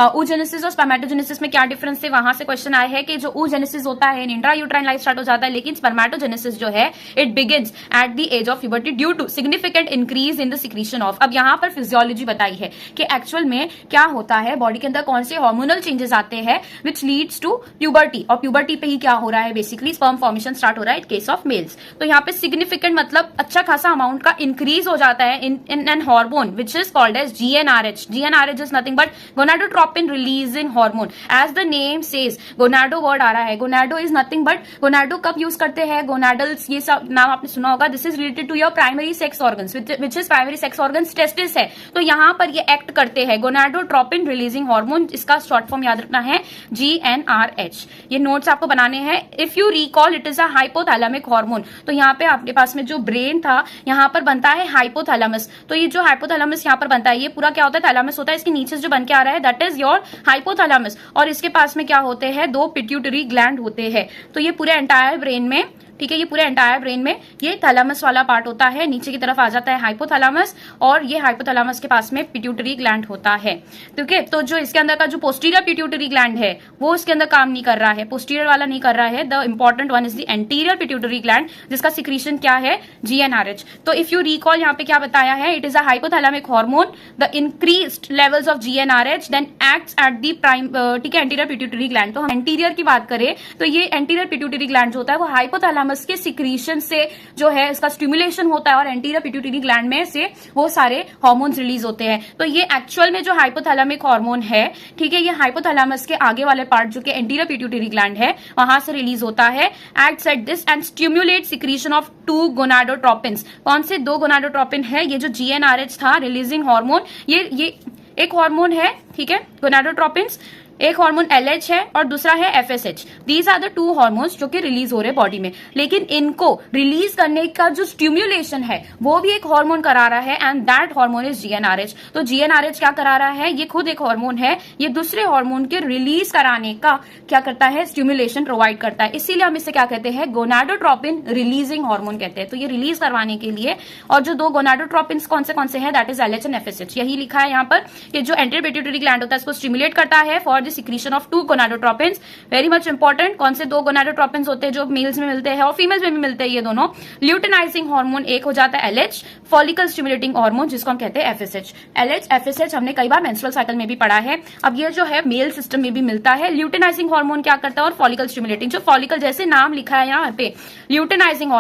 oogenesis और स्पर्मेटोजेनेसिस में क्या डिफरेंस है, वहां से क्वेश्चन आए हैं कि जो oogenesis होता है इंट्रायूट्राइन लाइफ स्टार्ट हो जाता है, लेकिन स्पर्मेटोजेनेसिस जो है it begins at the age of puberty due to significant increase in the secretion of. अब यहां पर फिजियोलॉजी बताई है कि एक्चुअल में क्या होता है, बॉडी के अंदर कौन से हार्मोनल चेंजेस आते हैं विच लीड्स टू प्यूबर्टी, और प्यूबर्टी पे ही क्या हो रहा है, बेसिकली स्पर्म फॉर्मेशन स्टार्ट हो रहा है इन केस ऑफ मेल्स। तो यहाँ पे सिग्निफिकेंट मतलब अच्छा खासा अमाउंट का इंक्रीज हो जाता है in an hormone which is called as GnRH. GnRH is nothing but gonadotropin releasing hormone. As the name says, gonado word आ रहा है, gonado is nothing but, gonado कब यूज करते हैं, gonadals ये सब नाम आपने सुना होगा। This is related to your primary sex organs, which is primary sex organs testis है। तो यहाँ पर ये एक्ट करते हैं gonadotropin releasing hormone, इसका शॉर्ट फॉर्म याद रखना है GnRH। ये नोट्स आपको बनाने हैं। If you recall, it is a hypothalamic hormone। तो यहाँ पे आपके पास में जो ब्रेन था यहाँ पर बनता है हाइपोथैलेमस। तो ये जो हाइपोथैलेमस यहाँ पर बनता है, ये पूरा क्या होता है, थैलेमस होता है, इसके नीचे जो बन के आ रहा है दैट इज योर हाइपोथैलेमस, और इसके पास में क्या होते हैं, 2 पिट्यूटरी ग्लैंड होते हैं। तो ये पूरे एंटायर ब्रेन में ठीक है, ये पूरे एंटायर ब्रेन में ये थैलेमस वाला पार्ट होता है, नीचे की तरफ आ जाता है हाइपोथैलेमस, और ये हाइपोथैलेमस के पास में पिट्यूटरी ग्लैंड होता है। ठीक है, तो जो इसके अंदर का जो पोस्टीरियर पिट्यूटरी ग्लैंड है वो इसके अंदर काम नहीं कर रहा है, पोस्टीरियर वाला नहीं कर रहा है। The important one is the anterior pituitary gland, जिसका सिक्रीशन क्या है, GnRH। तो इफ यू रिकॉल यहाँ पे क्या बताया है, it is a hypothalamic hormone, the increased levels of GnRH then acts at the prime, ठीक है, एंटीरियर पिट्यूटरी ग्लैंड। तो हम एंटीरियर की बात करें तो ये एंटीरियर पिट्यूटरी ग्लैंड जो होता है वो हाइपोथैलेमस के सिक्रीशन से जो है इसका स्टिमुलेशन होता है, और एंटीरियर पिट्यूटरी ग्लैंड में से वो सारे हार्मोन्स रिलीज होते हैं। तो ये एक्चुअल में जो हाइपोथैलेमिक हार्मोन है, ठीक है, ये हाइपोथैलेमस के आगे वाले पार्ट जो कि एंटीरियर पिट्यूटरी ग्लैंड है वहां से रिलीज होता है, acts at this and stimulate secretion of 2 gonadotropins. कौन से 2 गोनाडोट्रोपिन है, ये जो GnRH था रिलीजिंग हार्मोन, ये एक हार्मोन है, ठीक है, गोनाडोट्रोपिन्स, एक हार्मोन LH है और दूसरा है FSH। These are the 2 hormones जो कि रिलीज हो रहे बॉडी में, लेकिन इनको रिलीज करने का जो स्टिम्युलेशन है वो भी एक हार्मोन करा रहा है, and that hormone is GnRH। तो GnRH क्या करा रहा है, ये खुद एक हार्मोन है, ये दूसरे हार्मोन के रिलीज कराने का क्या करता है, स्टिम्युलेशन प्रोवाइड करता है। इसीलिए हम इसे क्या कहते हैं, गोनाडोट्रोपिन रिलीजिंग हार्मोन कहते हैं। तो ये रिलीज करवाने के लिए, और जो 2 गोनाडोट्रोपिन कौन से हैं, that is LH and FSH। यही लिखा है यहाँ पर, ये जो एंटीरियर पिट्यूटरी ग्लैंड होता है इसको स्टिमुलेट करता है for the secretion of 2 gonadotropins. Very much important, कौन से 2 गोनाडोट्रोपिन्स होते हैं जो मेल्स में मिलते हैं और फीमेल्स में भी मिलते हैं ये दोनों। ल्यूटेनाइजिंग हार्मोन एक हो जाता है LH, फॉलिकल स्टिमुलेटिंग हार्मोन जिसको हम कहते हैं FSH। LH FSH हमने कई बार मेंस्ट्रुअल साइकिल में भी पढ़ा है। अब ये जो है मेल सिस्टम में भी मिलता है। ल्यूटेनाइजिंग हार्मोन क्या करता है, और फॉलिकल स्टिमुलेटिंग, जो फॉलिकल जैसे नाम लिखा है यहाँ पे, ल्यूटेनाइजिंग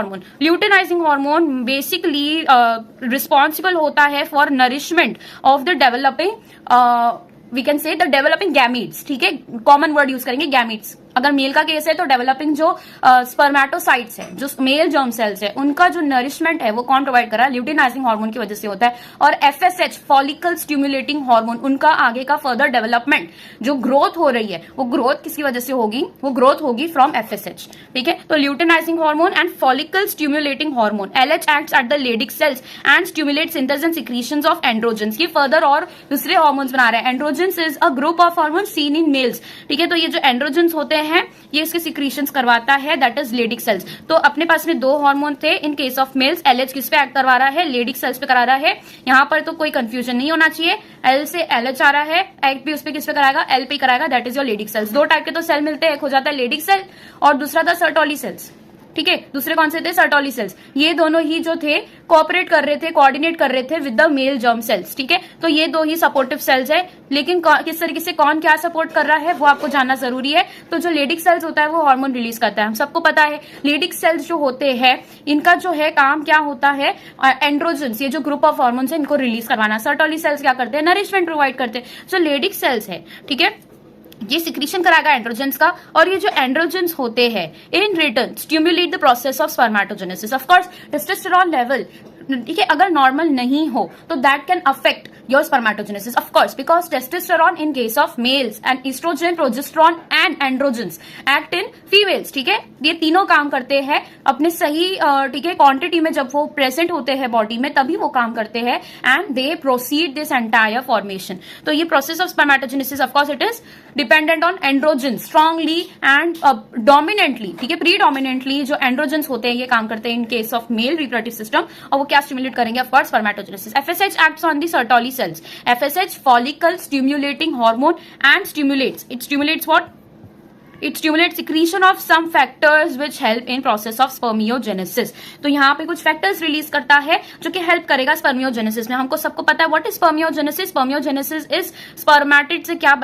हार्मोन बेसिकली रिस्पॉन्सिबल होता है for nourishment of the developing, we can say the developing gametes. ठीक है, कॉमन वर्ड यूज करेंगे गैमीट्स। अगर मेल का केस है तो डेवलपिंग जो स्पर्मेटोसाइट्स है, जो मेल जर्म सेल्स है, उनका जो नरिशमेंट है वो कौन प्रोवाइड कर रहा है, ल्यूटेनाइजिंग हार्मोन की वजह से होता है। और FSH फॉलिकल स्टिमुलेटिंग हार्मोन, उनका आगे का फर्दर डेवलपमेंट, जो ग्रोथ हो रही है वो ग्रोथ किसकी वजह से होगी, वो ग्रोथ होगी फ्रॉम FSH। ठीक है, तो luteinising hormone and follicle stimulating hormone. LH acts at the Leydig cells and stimulate synthesis and secretions of androgens. ये फर्दर और दूसरे हार्मोन्स बना रहे हैं। Androgens is a group of hormone seen in males. ठीक है, तो ये जो एंड्रोजन्स होते हैं ये इसके सिक्रीशंस करवाता है, दैट इज लेडिक सेल्स। तो अपने पास में 2 हार्मोन थे इन केस ऑफ मेल्स। LH किस पे एक्ट करवा रहा है, लेडिक सेल्स पे करा रहा है। यहाँ पर तो कोई कंफ्यूजन नहीं होना चाहिए, L से LH आ रहा है, एक्ट भी उस पे किस पे कराएगा, L पे कराएगा, that is your Leydig cells. 2 type के तो सेल मिलते हैं, एक हो जाता है लेडिक सेल और दूसरा था सर्टोली सेल्स। ठीक है, दूसरे कौन से थे, सर्टोली सेल्स। ये दोनों ही जो थे कोऑपरेट कर रहे थे, कोऑर्डिनेट कर रहे थे with the male germ cells. ठीक है, तो ये 2 ही सपोर्टिव सेल्स है, लेकिन किस तरीके से कौन क्या सपोर्ट कर रहा है वो आपको जानना जरूरी है। तो जो लेडिक सेल्स होता है वो हार्मोन रिलीज करता है, हम सबको पता है। लेडिक सेल्स जो होते हैं इनका जो है काम क्या होता है, एंड्रोजन्स, ये जो ग्रुप ऑफ हार्मोन्स है इनको रिलीज करवाना। सर्टोली सेल्स क्या करते हैं, नरिशमेंट प्रोवाइड करते हैं। जो लेडिक सेल्स है, ठीक है, ये सिक्रीशन कराएगा एंड्रोजन्स का, और ये जो एंड्रोजन्स होते हैं in return stimulate the process of spermatogenesis. Of course testosterone level, ठीक है, अगर नॉर्मल नहीं हो तो that can affect your spermatogenesis, of course, because testosterone in case of males and estrogen, progesterone and androgens act in females. ठीक है, ये तीनों काम करते हैं अपने सही, ठीक है, क्वांटिटी में। जब वो प्रेजेंट होते हैं बॉडी में तभी वो काम करते हैं, and they proceed this entire formation. तो ये process of spermatogenesis of course it is dependent on androgen strongly and dominantly. ठीक है, प्रीडोमिनेंटली जो एंड्रोजन्स होते हैं ये काम करते हैं इन case of male reproductive system, और वो क्या स्टिमुलेट करेंगे, of course spermatogenesis. FSH acts on the Sertoli cells. FSH follicle stimulating hormone and it stimulates what? It stimulates secretion of some factors which help in process of spermiogenesis. तो यहाँ पे कुछ factors release करता है जो कि help करेगा spermiogenesis में। हमको सबको पता है what is spermiogenesis. Spermiogenesis is spermatid से क्या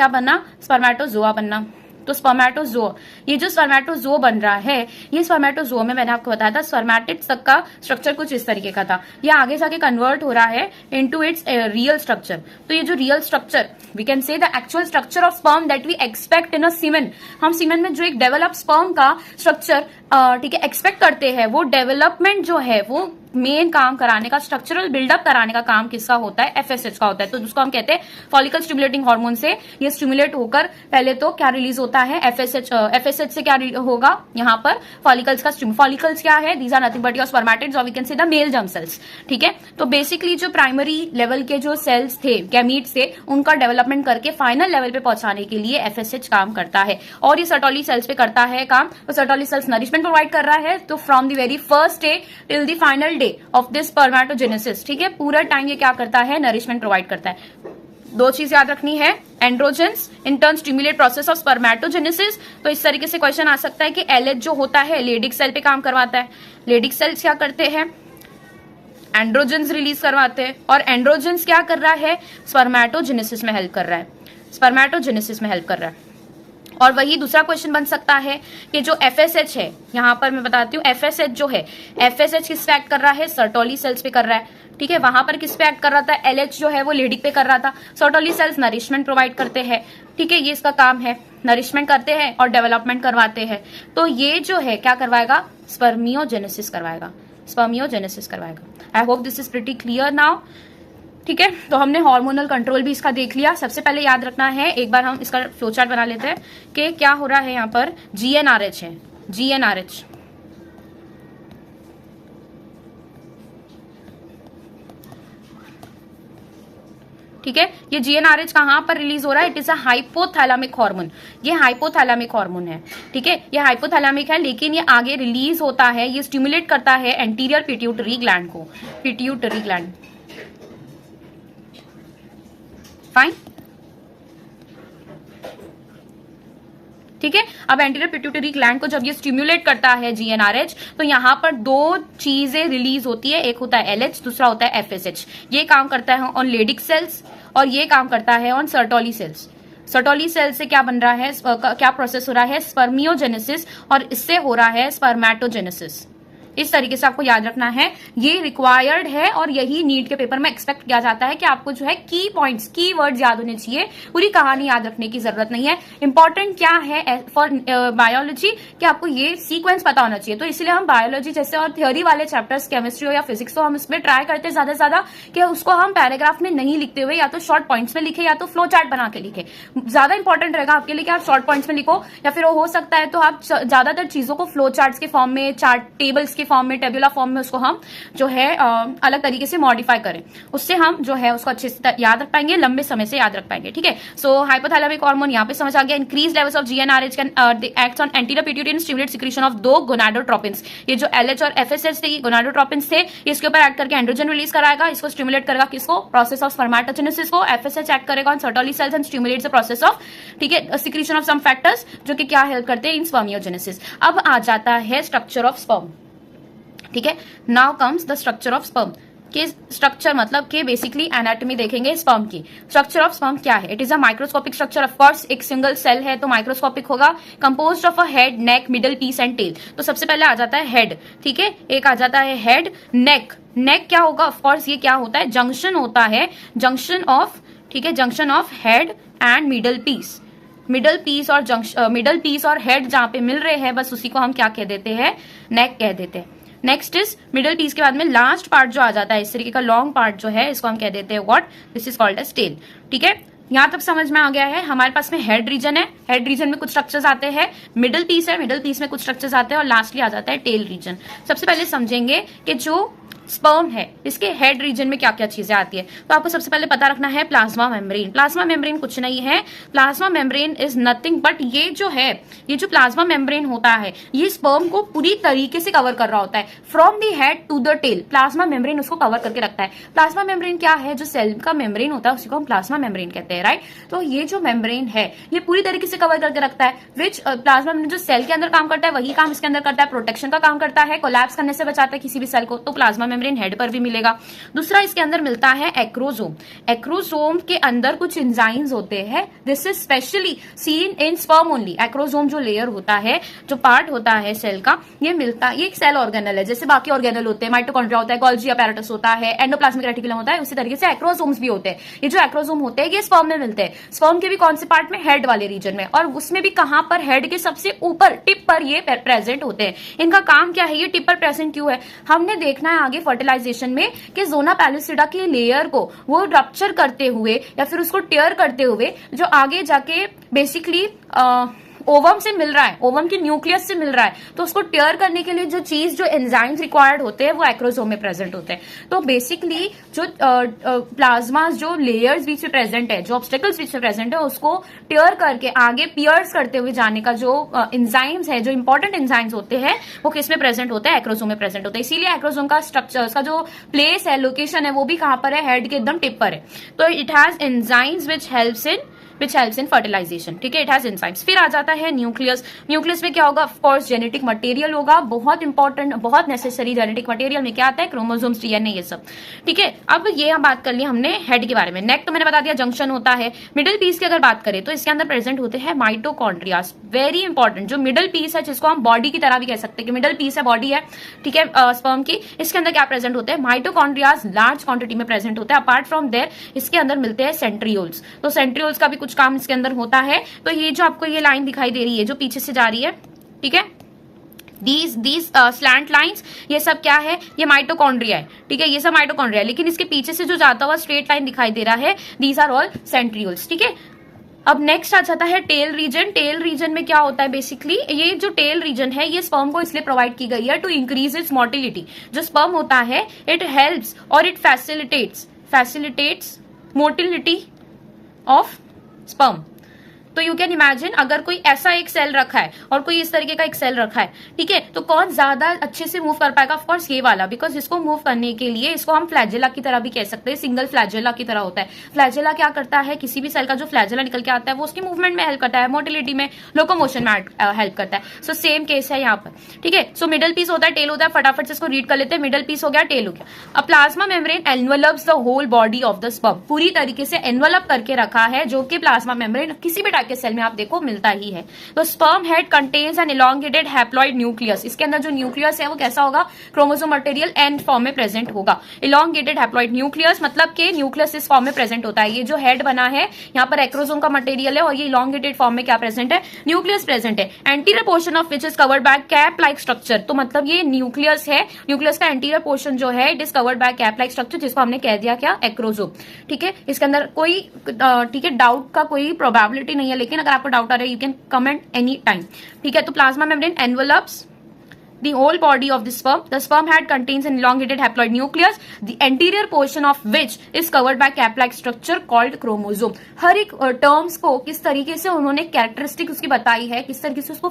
बनना, स्पर्मेटोजोआ बनना। तो स्पर्मेटोजोआ, ये जो स्पर्मेटोजोआ बन रहा है, ये स्पर्मेटोजोआ में मैंने आपको बताया था स्पर्मेटिड्स तक का स्ट्रक्चर कुछ इस तरीके का था। ये आगे जाके कन्वर्ट हो रहा है इनटू इट्स रियल स्ट्रक्चर। तो ये जो real structure, we can say the actual structure of sperm that we expect in a semen. हम सीमेन में जो एक डेवलप स्पर्म का स्ट्रक्चर, ठीक है, एक्सपेक्ट करते हैं, वो डेवलपमेंट जो है वो मेन काम कराने का, स्ट्रक्चरल बिल्डअप कराने का काम किसका होता है, FSH का होता है। तो जिसको हम कहते हैं फॉलिकल स्टिमुलेटिंग हार्मोन से ये स्टिमुलेट होकर पहले तो क्या रिलीज होता होता है एफएसएच, एफएसएच से क्या होगा यहाँ पर फॉलिकल्स का स्ट्रीम। फॉलिकल्स क्या है, these are nothing but your spermatids और we can say the male germ cells. ठीक है, तो बेसिकली जो प्राइमरी लेवल के जो सेल्स थे, गैमीट्स थे, उनका डेवलपमेंट करके फाइनल लेवल पे पहुंचाने के लिए एफएसएच काम करता है और ये सर्टोली सेल्स पे करता है काम। तो सर्टोली सेल्स नरिशमेंट प्रोवाइड कर रहा है, तो from the very first day till the final day of this spermatogenesis, ठीक है, पूरा टाइम ये क्या करता है, नरिशमेंट प्रोवाइड करता है। दो चीज याद रखनी है, androgens in turn stimulate process of spermatogenesis. तो इस तरीके से क्वेश्चन आ सकता है कि एलएच जो होता है लेडिक सेल पे काम करवाता है। लेडिक सेल्स क्या करते हैं, एंड्रोजेंस रिलीज करवाते हैं, और एंड्रोजेंस क्या कर रहा है, स्पर्मेटोजेनेसिस में हेल्प कर रहा है, स्पर्मेटोजेनेसिस में हेल्प कर रहा है। और वही दूसरा क्वेश्चन बन सकता है कि जो एफएसएच है, यहां पर मैं बताती हूँ, एफएसएच जो है, एफएसएच किस पे एक्ट कर रहा है, सर्टोली सेल्स पे कर रहा है। ठीक है, वहां पर किस पे एक्ट कर रहा था, एलएच जो है वो लेडिक पे कर रहा था। सर्टोली सेल्स नरिशमेंट प्रोवाइड करते हैं। ठीक है, ये इसका काम है, नरिशमेंट करते हैं और डेवलपमेंट करवाते हैं। तो ये जो है क्या करवाएगा, स्पर्मियोजेनेसिस करवाएगा, स्पर्मियोजेनेसिस करवाएगा। I hope this is pretty clear now. ठीक है, तो हमने हार्मोनल कंट्रोल भी इसका देख लिया। सबसे पहले याद रखना है, एक बार हम इसका फ्लोचार्ट बना लेते हैं कि क्या हो रहा है। यहाँ पर जीएनआरएच है, जीएनआरएच, ठीक है, ये जीएनआरएच कहां पर रिलीज हो रहा है, it is a hypothalamic hormone, ये हाइपोथैलेमिक हार्मोन है। ठीक है, ये हाइपोथैलेमिक है, लेकिन ये आगे रिलीज होता है, ये स्टिमुलेट करता है एंटीरियर पिट्यूटरी ग्लैंड को, पिट्यूटरी ग्लैंड। फाइन, ठीक है। अब एंटीरियर पिट्यूटरी ग्लैंड को जब ये स्टिमुलेट करता है जीएनआरएच, तो यहां पर दो चीजें रिलीज होती है, एक होता है एलएच, दूसरा होता है एफएसएच। ये काम करता है ऑन लेडिक सेल्स और ये काम करता है on Sertoli cells. Sertoli cell से क्या बन रहा है, क्या प्रोसेस हो रहा है, स्पर्मियोजेनेसिस, और इससे हो रहा है स्पर्मेटोजेनेसिस। इस तरीके से आपको याद रखना है, ये रिक्वायर्ड है और यही नीट के पेपर में एक्सपेक्ट किया जाता है कि आपको जो है की पॉइंट्स, की वर्ड्स याद होने चाहिए, पूरी कहानी याद रखने की जरूरत नहीं है। इंपॉर्टेंट क्या है फॉर बायोलॉजी कि आपको ये सीक्वेंस पता होना चाहिए। तो इसलिए हम बायोलॉजी जैसे और थ्योरी वाले चैप्टर्स, केमिस्ट्री हो या फिजिक्स, तो हम इसमें ट्राई करते हैं ज्यादा से ज्यादा कि उसको हम पैराग्राफ में नहीं लिखते हुए या तो शॉर्ट पॉइंट्स में लिखे या तो फ्लो चार्ट बना के लिखे। ज्यादा इंपॉर्टेंट रहेगा आपके लिए कि आप शॉर्ट पॉइंट्स में लिखो, या फिर हो सकता है तो आप ज्यादातर चीजों को फ्लो चार्ट्स के फॉर्म में, चार्ट टेबल्स के फॉर्म में, टेबुलर फॉर्म में उसको हम जो है अलग तरीके से मॉडिफाई करें, उससे हम जो है उसको अच्छे से याद रख पाएंगे, लंबे समय से याद रख पाएंगे। ठीक है, सो हाइपोथैलेमिक हार्मोन यहाँ पे समझ आ गया। Increase levels of GnRH can act on anterior pituitary and stimulate secretion of दो गोनाडोट्रोपिन्स। ये जो एलएच और एफएसएच थे, गोनाडोट्रोपिन्स थे, इसके ऊपर एक्ट करके एंड्रोजन रिलीज कराएगा, इसको स्टिमुलेट करेगा, किसको, प्रोसेस ऑफ स्पर्मेटोजेनेसिस को। एफएसएच एक्ट करेगा on Sertoli sales and stimulates the process of, ठीक है, सिक्रीशन ऑफ सम फैक्टर्स जो कि क्या हेल्प करते हैं इन स्पर्मियोजेनेसिस। अब आ जाता है स्ट्रक्चर ऑफ स्पर्म। ठीक है, now comes the structure of sperm. के स्ट्रक्चर मतलब के बेसिकली एनाटॉमी देखेंगे स्पर्म की। स्ट्रक्चर ऑफ स्पर्म क्या है, it is a microscopic structure. Of course एक सिंगल सेल है तो माइक्रोस्कोपिक होगा। Composed of a head, neck, middle piece and tail. तो सबसे पहले आ जाता है हेड, ठीक है, एक आ जाता है हेड। नेक, नेक क्या होगा, ऑफ कोर्स ये क्या होता है, जंक्शन होता है, जंक्शन ऑफ, ठीक है, junction of head and middle piece. Middle piece और मिडल पीस और हेड जहां पे मिल रहे हैं, बस उसी को हम क्या कह देते हैं, नेक कह देते हैं। नेक्स्ट इज मिडल पीस के बाद में लास्ट पार्ट जो आ जाता है, इस तरीके का लॉन्ग पार्ट जो है, इसको हम कह देते हैं what, this is called as tail. ठीक है, यहां तक समझ में आ गया है। हमारे पास में हेड रीजन है, हेड रीजन में कुछ स्ट्रक्चर्स आते हैं, मिडल पीस है, मिडल पीस में कुछ स्ट्रक्चर्स आते हैं, और लास्टली आ जाता है टेल रीजन। सबसे पहले समझेंगे कि जो स्पर्म है इसके हेड रीजन में क्या क्या चीजें आती है। तो आपको सबसे पहले पता रखना है प्लाज्मा मेम्ब्रेन। प्लाज्मा मेम्ब्रेन कुछ नहीं है, plasma membrane is nothing but ये जो है, ये जो प्लाज्मा मेम्ब्रेन होता है, ये स्पर्म को पूरी तरीके से कवर कर रहा होता है, from the head to the tail. Plasma membrane उसको कवर करके रखता है। प्लाज्मा मेम्ब्रेन क्या है, जो सेल का मेम्ब्रेन होता है उसी को हम प्लाज्मा मेम्ब्रेन कहते हैं, राइट। तो ये जो मेम्ब्रेन है ये पूरी तरीके से कवर करके रखता है, विच प्लाज्मा मेम्ब्रेन जो सेल के अंदर काम करता है वही काम इसके अंदर करता है, प्रोटेक्शन का काम करता है, कोलैप्स करने से बचाता है किसी भी सेल को। तो प्लाज्मा मेम्ब्रेन हेड पर भी मिलेगा। दूसरा इसके अंदर मिलता है एक्रोसोम। एक्रोसोम के अंदर कुछ एंजाइम्स होते हैं, this is specially seen in sperm only. Acrosome जो लेयर होता है, जो पार्ट होता है सेल का, ये मिलता है, ये एक सेल ऑर्गेनल है, जैसे बाकी ऑर्गेनल होते हैं, माइटोकॉन्ड्रिया होता है, गोल्जी अपैरेटस होता है, एंडोप्लाज्मिक रेटिकुलम होता है, उसी तरीके से एक्रोसोम्स भी होते हैं। ये जो एक्रोसोम होते हैं ये स्पर्म में मिलते हैं। स्पर्म के भी कौन से पार्ट में, हेड वाले रीजन में, और उसमें भी कहां पर, हेड के सबसे ऊपर टिप पर ये प्रेजेंट होते हैं। इनका काम क्या है, ये टिप पर प्रेजेंट क्यों है, हमने देखना है आगे फर्टिलाइजेशन में कि जोना पैलिसिडा के लेयर को वो रप्चर करते हुए या फिर उसको टेयर करते हुए जो आगे जाके बेसिकली ओवम से मिल रहा है, ओवम की न्यूक्लियस से मिल रहा है, तो उसको टेयर करने के लिए जो चीज, जो एंजाइम्स रिक्वायर्ड होते हैं वो एक्रोसोम में प्रेजेंट होते हैं। तो बेसिकली जो प्लाज्मा, जो लेयर्स बीच में प्रेजेंट है, जो ऑब्स्टेकल्स बीच में प्रेजेंट है, उसको टेयर करके आगे पियर्स करते हुए जाने का जो एंजाइम्स है, जो इंपॉर्टेंट एंजाइम्स होते हैं, वो किस में प्रेजेंट होते हैं? एक्रोसोम में प्रेजेंट होते हैं। इसीलिए एक्रोसोम का स्ट्रक्चर, उसका जो प्लेस है, लोकेशन है, वो भी कहां पर है? हेड के एकदम टिप पर है। तो it has enzymes which helps in fertilization. ठीक है, इट हैज एंजाइम्स। फिर आ जाता है न्यूक्लियस। न्यूक्लियस में क्या होगा? ऑफ कोर्स जेनेटिक मटेरियल होगा, बहुत इंपॉर्टेंट, बहुत नेसेसरी। जेनेटिक मटेरियल में क्या आता है? क्रोमोसोम्स, डीएनए, ये सब। ठीक है, अब ये हम बात कर लिया हमने हेड के बारे में। नेक तो मैंने बता दिया जंक्शन होता है। मिडिल पीस की अगर बात करें तो इसके अंदर प्रेजेंट होते हैं माइटोकॉन्ड्रियाज। वेरी इंपॉर्टेंट, जो मिडिल पीस है, जिसको हम बॉडी की तरह भी कह सकते हैं कि मिडिल पीस है, बॉडी है, ठीक है, स्पर्म की, इसके अंदर क्या प्रेजेंट होते हैं? माइटोकॉन्ड्रियाज लार्ज क्वांटिटी में प्रेजेंट होते हैं। अपार्ट फ्रॉम देयर इसके अंदर मिलते हैं सेंट्रियोल्स। तो सेंट्रियोल्स का भी कुछ काम इसके अंदर होता है। तो ये जो आपको ये लाइन दिखाई दे रही है, जो पीछे से जा रही है, ठीक है, these slant lines, ये सब क्या है? ये माइटोकॉन्ड्रिया है। ठीक है, ये सब माइटोकॉन्ड्रिया है, लेकिन इसके पीछे से जो जाता हुआ स्ट्रेट लाइन दिखाई दे रहा है, दीज आर ऑल सेंट्रियोल्स। ठीक है, अब नेक्स्ट आ जाता है टेल रीजन। टेल रीजन में क्या होता है? बेसिकली ये जो टेल रीजन है, ये स्पर्म को इसलिए प्रोवाइड की गई है टू इंक्रीज इट्स मोटिलिटी। जो स्पर्म होता है, इट हेल्प्स और it facilitates motility of sperm. तो यू कैन इमेजिन, अगर कोई ऐसा एक सेल रखा है और कोई इस तरीके का एक सेल रखा है, ठीक है, तो कौन ज्यादा अच्छे से मूव कर पाएगा? ऑफ कोर्स ये वाला, बिकॉज इसको मूव करने के लिए, इसको हम फ्लैजेला की तरह भी कह सकते हैं, सिंगल फ्लैजेला की तरह होता है। फ्लैजेला क्या करता है? किसी भी सेल का जो फ्लैजेला निकल के आता है, वो उसकी मूवमेंट में हेल्प करता है, मोटिलिटी में, लोकोमोशन में हेल्प करता है। सो सेम केस है यहाँ पर। ठीक है, सो मिडल पीस होता है, टेल होता है। फटाफट से इसको रीड कर लेते हैं। मिडल पीस हो गया, टेल हो गया। अब plasma membrane envelops the whole body of the sperm. पूरी तरीके से एनवलप करके रखा है, जो कि प्लाज्मा मेम्ब्रेन किसी भी टाइप के सेल में आप देखो मिलता ही है। तो sperm head contains an elongated haploid nucleus. इसके अंदर जो न्यूक्लियस है वो कैसा होगा? क्रोमोसोम मटेरियल एन फॉर्म में प्रेजेंट होगा। इलॉन्गेटेड हैप्लॉइड न्यूक्लियस मतलब कि न्यूक्लियस इस फॉर्म में प्रेजेंट होता है। ये जो हेड बना है, यहाँ पर एक्रोसोम का मटेरियल है, और ये इलॉन्गेटेड फॉर्म में क्या प्रेजेंट है? न्यूक्लियस प्रेजेंट है। Anterior portion of which is covered by cap like structure. तो मतलब ये न्यूक्लियस है, न्यूक्लियस का एंटीरियर पोर्शन जो है, it is covered by cap like structure, जिसको हमने कह दिया क्या? एक्रोसोम। ठीक है, इसके अंदर कोई ठीक है, डाउट का कोई प्रोबेबिलिटी नहीं है, लेकिन अगर आपको डाउट आ रहा है, you can comment any time. ठीक है, तो plasma membrane envelopes the whole body of the sperm. The sperm head contains an elongated haploid nucleus, the anterior portion of which is covered by cap-like structure called chromosome. हर एक terms को किस तरीके से उन्होंने characteristic उसकी बताई है, किस तरीके से उसको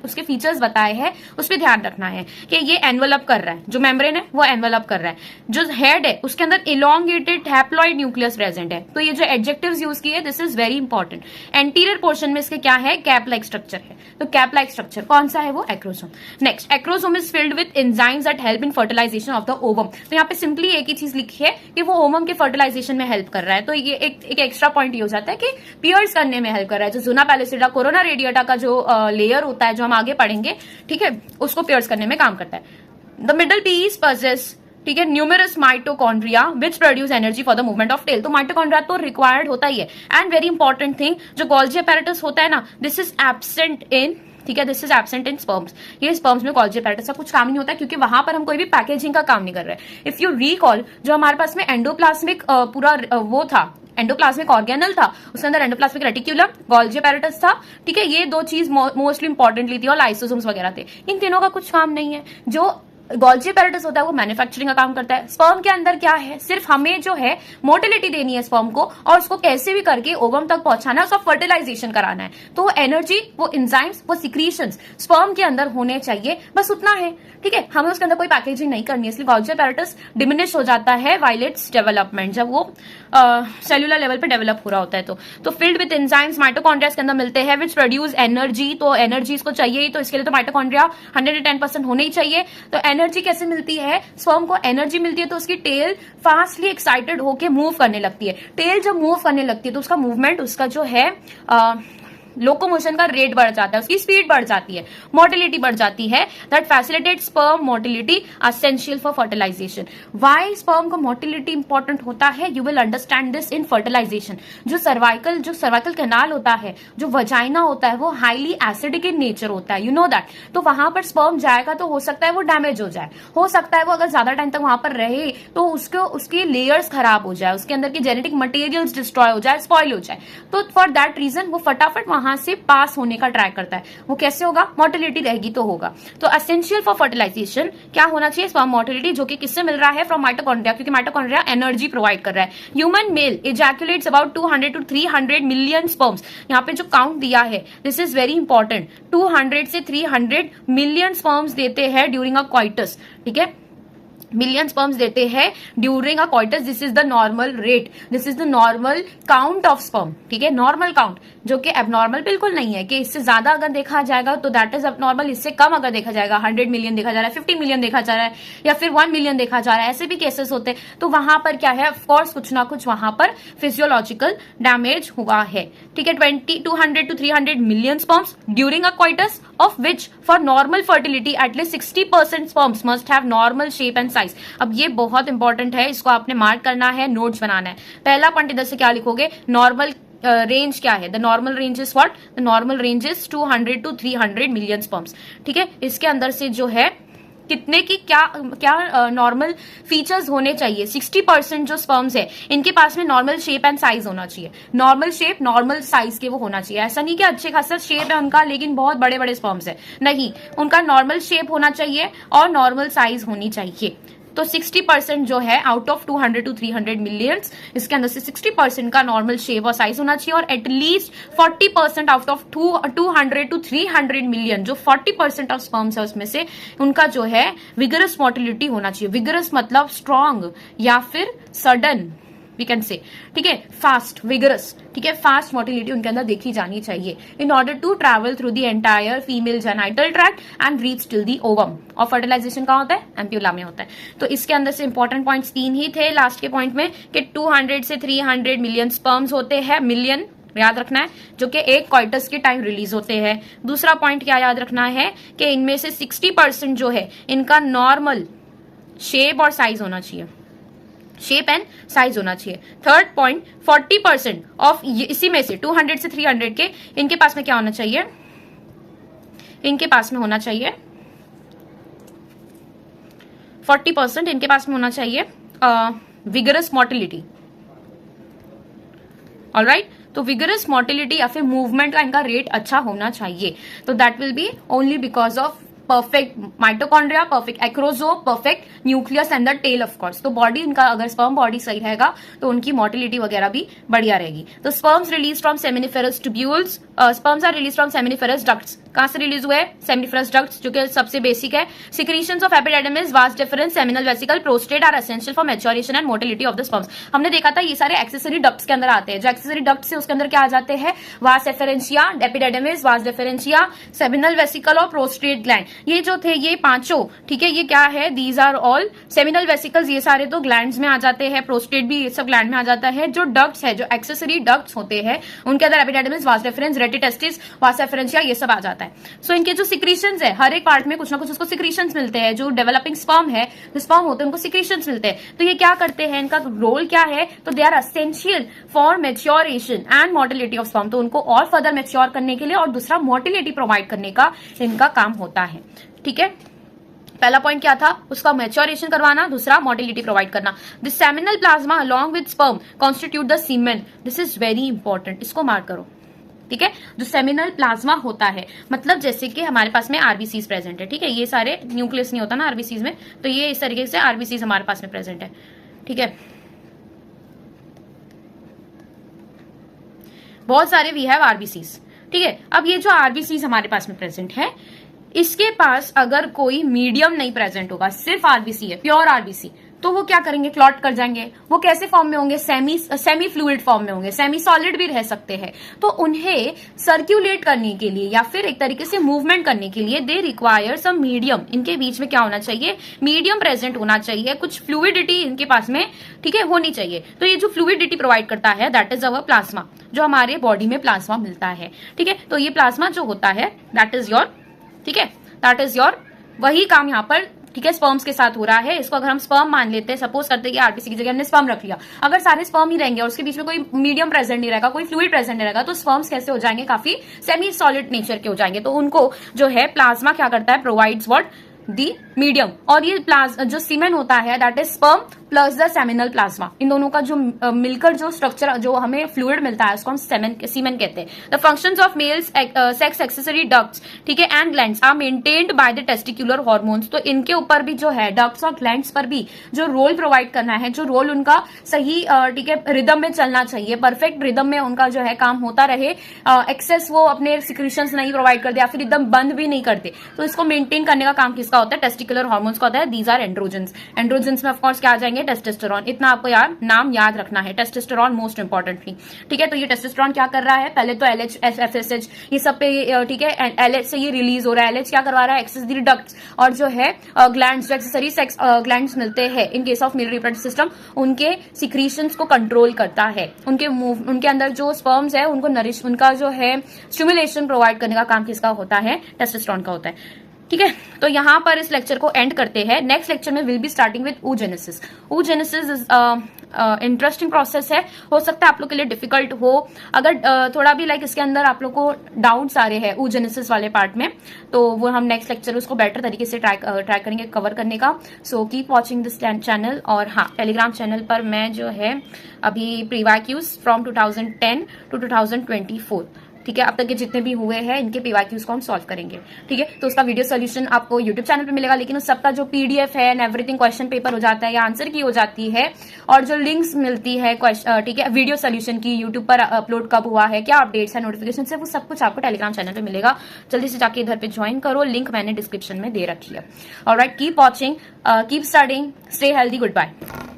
उसके फीचर्स बताए हैं, उस पर ध्यान रखना है कि ये एनवलप कर रहा है, जो मेम्ब्रेन है वो एनवलप कर रहा है। जो हेड है उसके अंदर इलॉन्गेटेड हैप्लॉइड न्यूक्लियस प्रेजेंट है। तो ये जो एडजेक्टिव्स यूज किए, this is very important. Anterior portion में इसके क्या है? कैप लाइक स्ट्रक्चर है। तो कैप लाइक स्ट्रक्चर कौन सा है? वो acrosome. Next, acrosome is filled with enzymes that help in fertilization of the ovum. तो यहाँ पे सिंपली एक ही चीज लिखी है कि वो ओवम के फर्टिलाइजेशन में हेल्प कर रहा है। तो ये एक एक्स्ट्रा पॉइंट ये हो जाता है कि पियर्स करने में हेल्प कर रहा है। जो ज़ुना पैलिसिडा, कोरोना रेडिएटा का जो लेयर होता है, जो हम आगे पढ़ेंगे, ठीक है, उसको पियर्स करने में काम करता है। द मिडल पीस पजेस, ठीक है, numerous mitochondria which produce energy for the movement of tail. तो माइटोकॉन्ड्रिया तो रिक्वायर्ड होता ही है। एंड वेरी इंपॉर्टेंट थिंग, जो गोल्जी अपैरेटस होता है ना, दिस इज एब्सेंट इन, ठीक है, this is absent in sperms. ये स्पर्म्स में गोल्जी अपैरेटस का कुछ काम नहीं होता, क्योंकि वहां पर हम कोई भी पैकेजिंग का काम नहीं कर रहे हैं। इफ यू रिकॉल, जो हमारे पास में एंडोप्लाज्मिक पूरा वो था, एंडोप्लाज्मिक ऑर्गेनल था, उसके अंदर एंडोप्लाज्मिक रेटिक्यूलम, गोल्जी अपैरेटस था, ठीक है, ये दो चीज मोस्टली इंपॉर्टेंटली थी, और लाइसोसोम्स वगैरह थे। इन तीनों का कुछ काम नहीं है। जो गोल्जी अपैरेटस होता है वो मैन्युफैक्चरिंग का काम करता है। स्पर्म के अंदर क्या है? सिर्फ हमें जो है मोटिलिटी देनी है स्पर्म को, और उसको कैसे भी करके ओवम तक पहुंचाना है, उसका फर्टिलाइजेशन कराना है। तो वो एनर्जी, वो एंजाइम्स, वो सिक्रीशंस स्पर्म के अंदर होने चाहिए, बस उतना है। ठीक है, हमें उसके अंदर कोई पैकेजिंग नहीं करनी है, इसलिए गोल्जी अपैरेटस डिमिनिश हो जाता है वाइल इट्स डेवलपमेंट, जब वो सेलुलर लेवल पे डेवलप हो रहा होता है। तो फिल्ड विद एंजाइम्स माइटोकॉन्ड्रिया के अंदर मिलते हैं विच प्रोड्यूस एनर्जी। तो एनर्जी इसको चाहिए ही, तो इसके लिए तो माइटोकॉन्ड्रिया 110% होने ही चाहिए। तो एनर्जी कैसे मिलती है? स्पर्म को एनर्जी मिलती है तो उसकी टेल फास्टली एक्साइटेड होके मूव करने लगती है। टेल जब मूव करने लगती है तो उसका मूवमेंट, उसका जो है लोकोमोशन का रेट बढ़ जाता है, उसकी स्पीड बढ़ जाती है, मोटिलिटी बढ़ जाती है। That facilitate sperm motility essential for fertilization. Why sperm को मोटिलिटी इंपॉर्टेंट होता है? You will understand this in fertilization. जो सर्वाइकल कैनाल होता है, जो वजाइना होता है, वो हाईली एसिडिक इन नेचर होता है, यू नो दैट। तो वहां पर स्पर्म जाएगा तो हो सकता है वो डैमेज हो जाए, हो सकता है वो अगर ज्यादा टाइम तक वहां पर रहे तो उसके लेयर्स खराब हो जाए, उसके अंदर के जेनेटिक मटेरियल्स डिस्ट्रॉय हो जाए, स्पॉइल हो जाए। तो फॉर दैट रीजन वो फटाफट वहां से पास होने का ट्राई करता है। वो कैसे होगा? मोटिलिटी रहेगी तो होगा। तो एसेंशियल फॉर फर्टिलाइजेशन क्या होना चाहिए? स्पर्म मोटिलिटी, जो कि किससे मिल रहा है? फ्रॉम माइटोकॉन्ड्रिया, क्योंकि माइटोकॉन्ड्रिया एनर्जी प्रोवाइड कर रहा है। Human male ejaculates about 200 to 300 million sperms. यहाँ पे जो काउंट दिया है दिस इज वेरी इंपॉर्टेंट, 200 से 300 मिलियन स्पर्म्स देते हैं ड्यूरिंग अ कॉइटस। ठीक है, मिलियन स्पर्म्स देते हैं during a coitus. This is the normal rate, this is the normal count of sperm. ठीक है, नॉर्मल काउंट, जो कि एबनॉर्मल बिल्कुल नहीं है कि इससे ज्यादा अगर देखा जाएगा तो दैट इज एबनॉर्मल, इससे कम अगर देखा जाएगा 100 मिलियन देखा जा रहा है, 50 मिलियन देखा जा रहा है, या फिर 1 मिलियन देखा जा रहा है, ऐसे भी केसेस होते हैं। तो वहां पर क्या है? ऑफकोर्स कुछ ना कुछ वहां पर फिजियोलॉजिकल डैमेज हुआ है। ठीक है, 200 to 300 million sperms during a coitus, of which for normal fertility at least 60% sperms must have normal shape and size. अब ये बहुत इंपॉर्टेंट है, इसको आपने मार्क करना है, नोट्स बनाना है। पहला पॉइंट इधर से क्या लिखोगे? नॉर्मल रेंज क्या है? The normal range is what? The normal range is 200 to 300 million sperms. ठीक है, इसके अंदर से जो है कितने की क्या नॉर्मल फीचर्स होने चाहिए? 60% जो स्पर्म्स है इनके पास में नॉर्मल शेप एंड साइज होना चाहिए। नॉर्मल शेप, नॉर्मल साइज के वो होना चाहिए। ऐसा नहीं कि अच्छे खासा शेप है उनका लेकिन बहुत बड़े बड़े स्पर्म्स है, नहीं, उनका नॉर्मल शेप होना चाहिए और नॉर्मल साइज होनी चाहिए। तो 60% जो है आउट ऑफ 200 to 300 मिलियंस, इसके अंदर से 60% का नॉर्मल शेप और साइज होना चाहिए, और at least 40% out of 200 to 300 million, जो 40% ऑफ स्पर्म्स है उसमें से उनका जो है विगरस मोटिलिटी होना चाहिए। विगरस मतलब स्ट्रॉन्ग या फिर सडन, वी कैन से। ठीक है, फास्ट, विगरस, ठीक है, फास्ट मोटिलिटी उनके अंदर देखी जानी चाहिए in order to travel through the entire female genital tract and reach till the ovum. और फर्टिलाइजेशन कहाँ होता है? एम्प्यूला में होता है। तो इसके अंदर से इंपॉर्टेंट पॉइंट्स 3 ही थे लास्ट के पॉइंट में, कि 200 से 300 मिलियन स्पर्म्स होते हैं, मिलियन याद रखना है, जो कि एक कॉइटस के टाइम रिलीज होते हैं। दूसरा पॉइंट क्या याद रखना है कि इनमें से 60% जो है इनका नॉर्मल शेप और साइज होना चाहिए, शेप एंड साइज होना चाहिए। थर्ड पॉइंट, 40% ऑफ इसी में से 200 से 300 के इनके पास में क्या होना चाहिए? इनके पास में होना चाहिए 40% इनके पास में होना चाहिए विगरस मोटिलिटी। ऑलराइट, तो विगरस मोटिलिटी या फिर मूवमेंट का इनका रेट अच्छा होना चाहिए। तो that will be only because of perfect mitochondria, perfect acrosome, perfect nucleus and the tail of course. तो बॉडी इनका अगर स्पर्म बॉडी सही रहेगा तो उनकी मोटिलिटी वगैरह भी बढ़िया रहेगी। तो sperms release from seminiferous tubules, sperms are release from seminiferous ducts. कहां से रिलीज हुए? सेमिनिफेरस डक्ट्स, जो कि सबसे बेसिक है। Secretions of epididymis, vas deferens, seminal vesicle, prostate are essential for maturation and motility of the sperms. हमने देखा था ये सारे एक्सेसरी डक्ट्स के अंदर आते हैं। जो एक्सेसरी डक्ट्स है उसके अंदर क्या आ जाते हैं? वास एफेरेंशिया, एपिडेडर्मिस, वास डिफरेंशिया, सेमिनल वेसिकल और प्रोस्टेट ग्लैंड। ये जो थे ये पांचों, ठीक है, ये क्या है? These are all seminal vesicles, ये सारे तो ग्लैंड्स में आ जाते हैं। प्रोस्टेट भी ये सब ग्लैंड में आ जाता है। जो डक्ट्स है, जो एक्सेसरी डक्ट्स होते हैं उनके अंदर एपिडेडर्मिस, वास डिफरेंस, रेटिटेस्टिस, वास एफरेंशिया, ये सब आ जाता है। सो इनके जो सिक्रीशंस है, हर एक पार्ट में कुछ ना कुछ उसको सिक्रीशंस मिलते हैं। जो डेवलपिंग स्पर्म है, जो स्पर्म होते हैं उनको सिक्रीशंस मिलते हैं। तो ये क्या करते हैं, इनका रोल क्या है? तो they are essential for maturation and motility of sperm. तो उनको और फर्दर मैच्योर करने के लिए और दूसरा मोटिलिटी प्रोवाइड करने का इनका काम होता है। ठीक है, पहला पॉइंट क्या था? उसका मैच्योरेशन करवाना, दूसरा मोटिलिटी प्रोवाइड करना। The seminal plasma along with sperm constitute the semen. This is very important, इसको मार्क करो। ठीक है, जो सेमिनल प्लाज्मा होता है, मतलब जैसे कि हमारे पास में आरबीसीज प्रेजेंट है। ठीक है, ये सारे न्यूक्लियस नहीं होता ना आरबीसीज में, तो ये इस तरीके से आरबीसीज हमारे पास में प्रेजेंट है। ठीक है, बहुत सारे वी हैव आरबीसीज। ठीक है, अब ये जो आरबीसीज हमारे पास में प्रेजेंट है, इसके पास अगर कोई मीडियम नहीं प्रेजेंट होगा, सिर्फ आरबीसी है, प्योर आरबीसी, तो वो क्या करेंगे? क्लॉट कर जाएंगे। वो कैसे फॉर्म में होंगे? सेमी फ्लूइड फॉर्म में होंगे, सेमी सॉलिड भी रह सकते हैं। तो उन्हें सर्क्यूलेट करने के लिए या फिर एक तरीके से मूवमेंट करने के लिए दे रिक्वायर सम मीडियम। इनके बीच में क्या होना चाहिए? मीडियम प्रेजेंट होना चाहिए, कुछ फ्लूइडिटी इनके पास में, ठीक है, होनी चाहिए। तो ये जो फ्लूइडिटी प्रोवाइड करता है दैट इज अवर प्लाज्मा, जो हमारे बॉडी में प्लाज्मा मिलता है। ठीक है, तो ये प्लाज्मा जो होता है दैट इज योर, ठीक है, दैट इज योर, वही काम यहाँ पर, ठीक है, स्पर्म्स के साथ हो रहा है। इसको अगर हम स्पर्म मान लेते हैं, सपोज करते हैं कि आरबीसी की जगह हमने स्पर्म रख लिया, अगर सारे स्पर्म ही रहेंगे और उसके बीच में कोई मीडियम प्रेजेंट नहीं रहेगा, कोई फ्लूइड प्रेजेंट नहीं रहेगा, तो स्पर्म्स कैसे हो जाएंगे? काफी सेमी सॉलिड नेचर के हो जाएंगे। तो उनको जो है प्लाज्मा क्या करता है? Provides what? दी मीडियम, और ये जो सीमेन होता है that is sperm plus the seminal plasma, इन दोनों का जो मिलकर जो स्ट्रक्चर जो हमें फ्लूइड मिलता है उसको हम सीमेन कहते हैं। The functions of males sex accessory ducts, ठीक है, and glands are maintained by the testicular hormones. तो इनके ऊपर भी जो है डक्ट्स और ग्लैंड्स पर भी जो रोल प्रोवाइड करना है, जो रोल उनका सही ठीक है रिदम में चलना चाहिए, परफेक्ट रिदम में उनका जो है काम होता रहे, एक्सेस वो अपने सिक्रीशंस नहीं प्रोवाइड करते या फिर एकदम बंद भी नहीं करते, तो इसको मेंटेन करने का काम किसका होता है? टेस्टिकुलर हार्मोन्स का होता है। These are androgens. एंड्रोजेंस में ऑफकोर्स क्या आ जाएंगे? टेस्टोस्टेरोन। इतना आपको यार नाम याद रखना है, टेस्टोस्टेरोन मोस्ट इंपॉर्टेंटली, ठीक है। तो ये टेस्टोस्टेरोन क्या कर रहा है? पहले तो एलएच एफएसएच ये सब पे ठीक है एलएच से ये रिलीज हो रहा है। एलएच क्या करवा रहा है? एक्सेसरी डक्ट्स और जो है ग्लैंड्स, जो एक्सेसरी सेक्स ग्लैंड्स मिलते हैं इन case of male reproductive system, उनके सिक्रीशंस को कंट्रोल करता है, उनके अंदर जो स्पर्म्स है उनको नरिश, उनका जो है स्टिमुलेशन प्रोवाइड करने का काम किसका होता है? टेस्टोस्टेरोन का होता है, ठीक है। तो यहां पर इस लेक्चर को एंड करते हैं। नेक्स्ट लेक्चर में will be starting with oogenesis। oogenesis is interesting process है, हो सकता है आप लोग के लिए डिफिकल्ट हो। अगर थोड़ा भी लाइक इसके अंदर आप लोग को डाउट्स आ रहे हैं oogenesis वाले पार्ट में, तो वो हम नेक्स्ट लेक्चर उसको बेटर तरीके से ट्राई करेंगे कवर करने का। So keep watching this channel. और हाँ, टेलीग्राम चैनल पर मैं जो है अभी प्रीवाक्यूज फ्रॉम 2010 to 2024, ठीक है, अब तक के जितने भी हुए हैं इनके पीवाईक्यूज को हम सॉल्व करेंगे, ठीक है। तो उसका वीडियो सोल्यूशन आपको यूट्यूब चैनल पे मिलेगा, लेकिन उस सबका जो पीडीएफ है एंड एवरीथिंग, क्वेश्चन पेपर हो जाता है या आंसर की हो जाती है, और जो लिंक्स मिलती है ठीक है वीडियो सोल्यूशन की, यूट्यूब पर अपलोड कब हुआ है, क्या अपडेट्स है, नोटिफिकेशन है, वो सब कुछ आपको टेलीग्राम चैनल पे मिलेगा। जल्दी से जाके इधर पे ज्वाइन करो, लिंक मैंने डिस्क्रिप्शन में दे रखी है। Alright, keep watching, keep studying, stay healthy, good bye.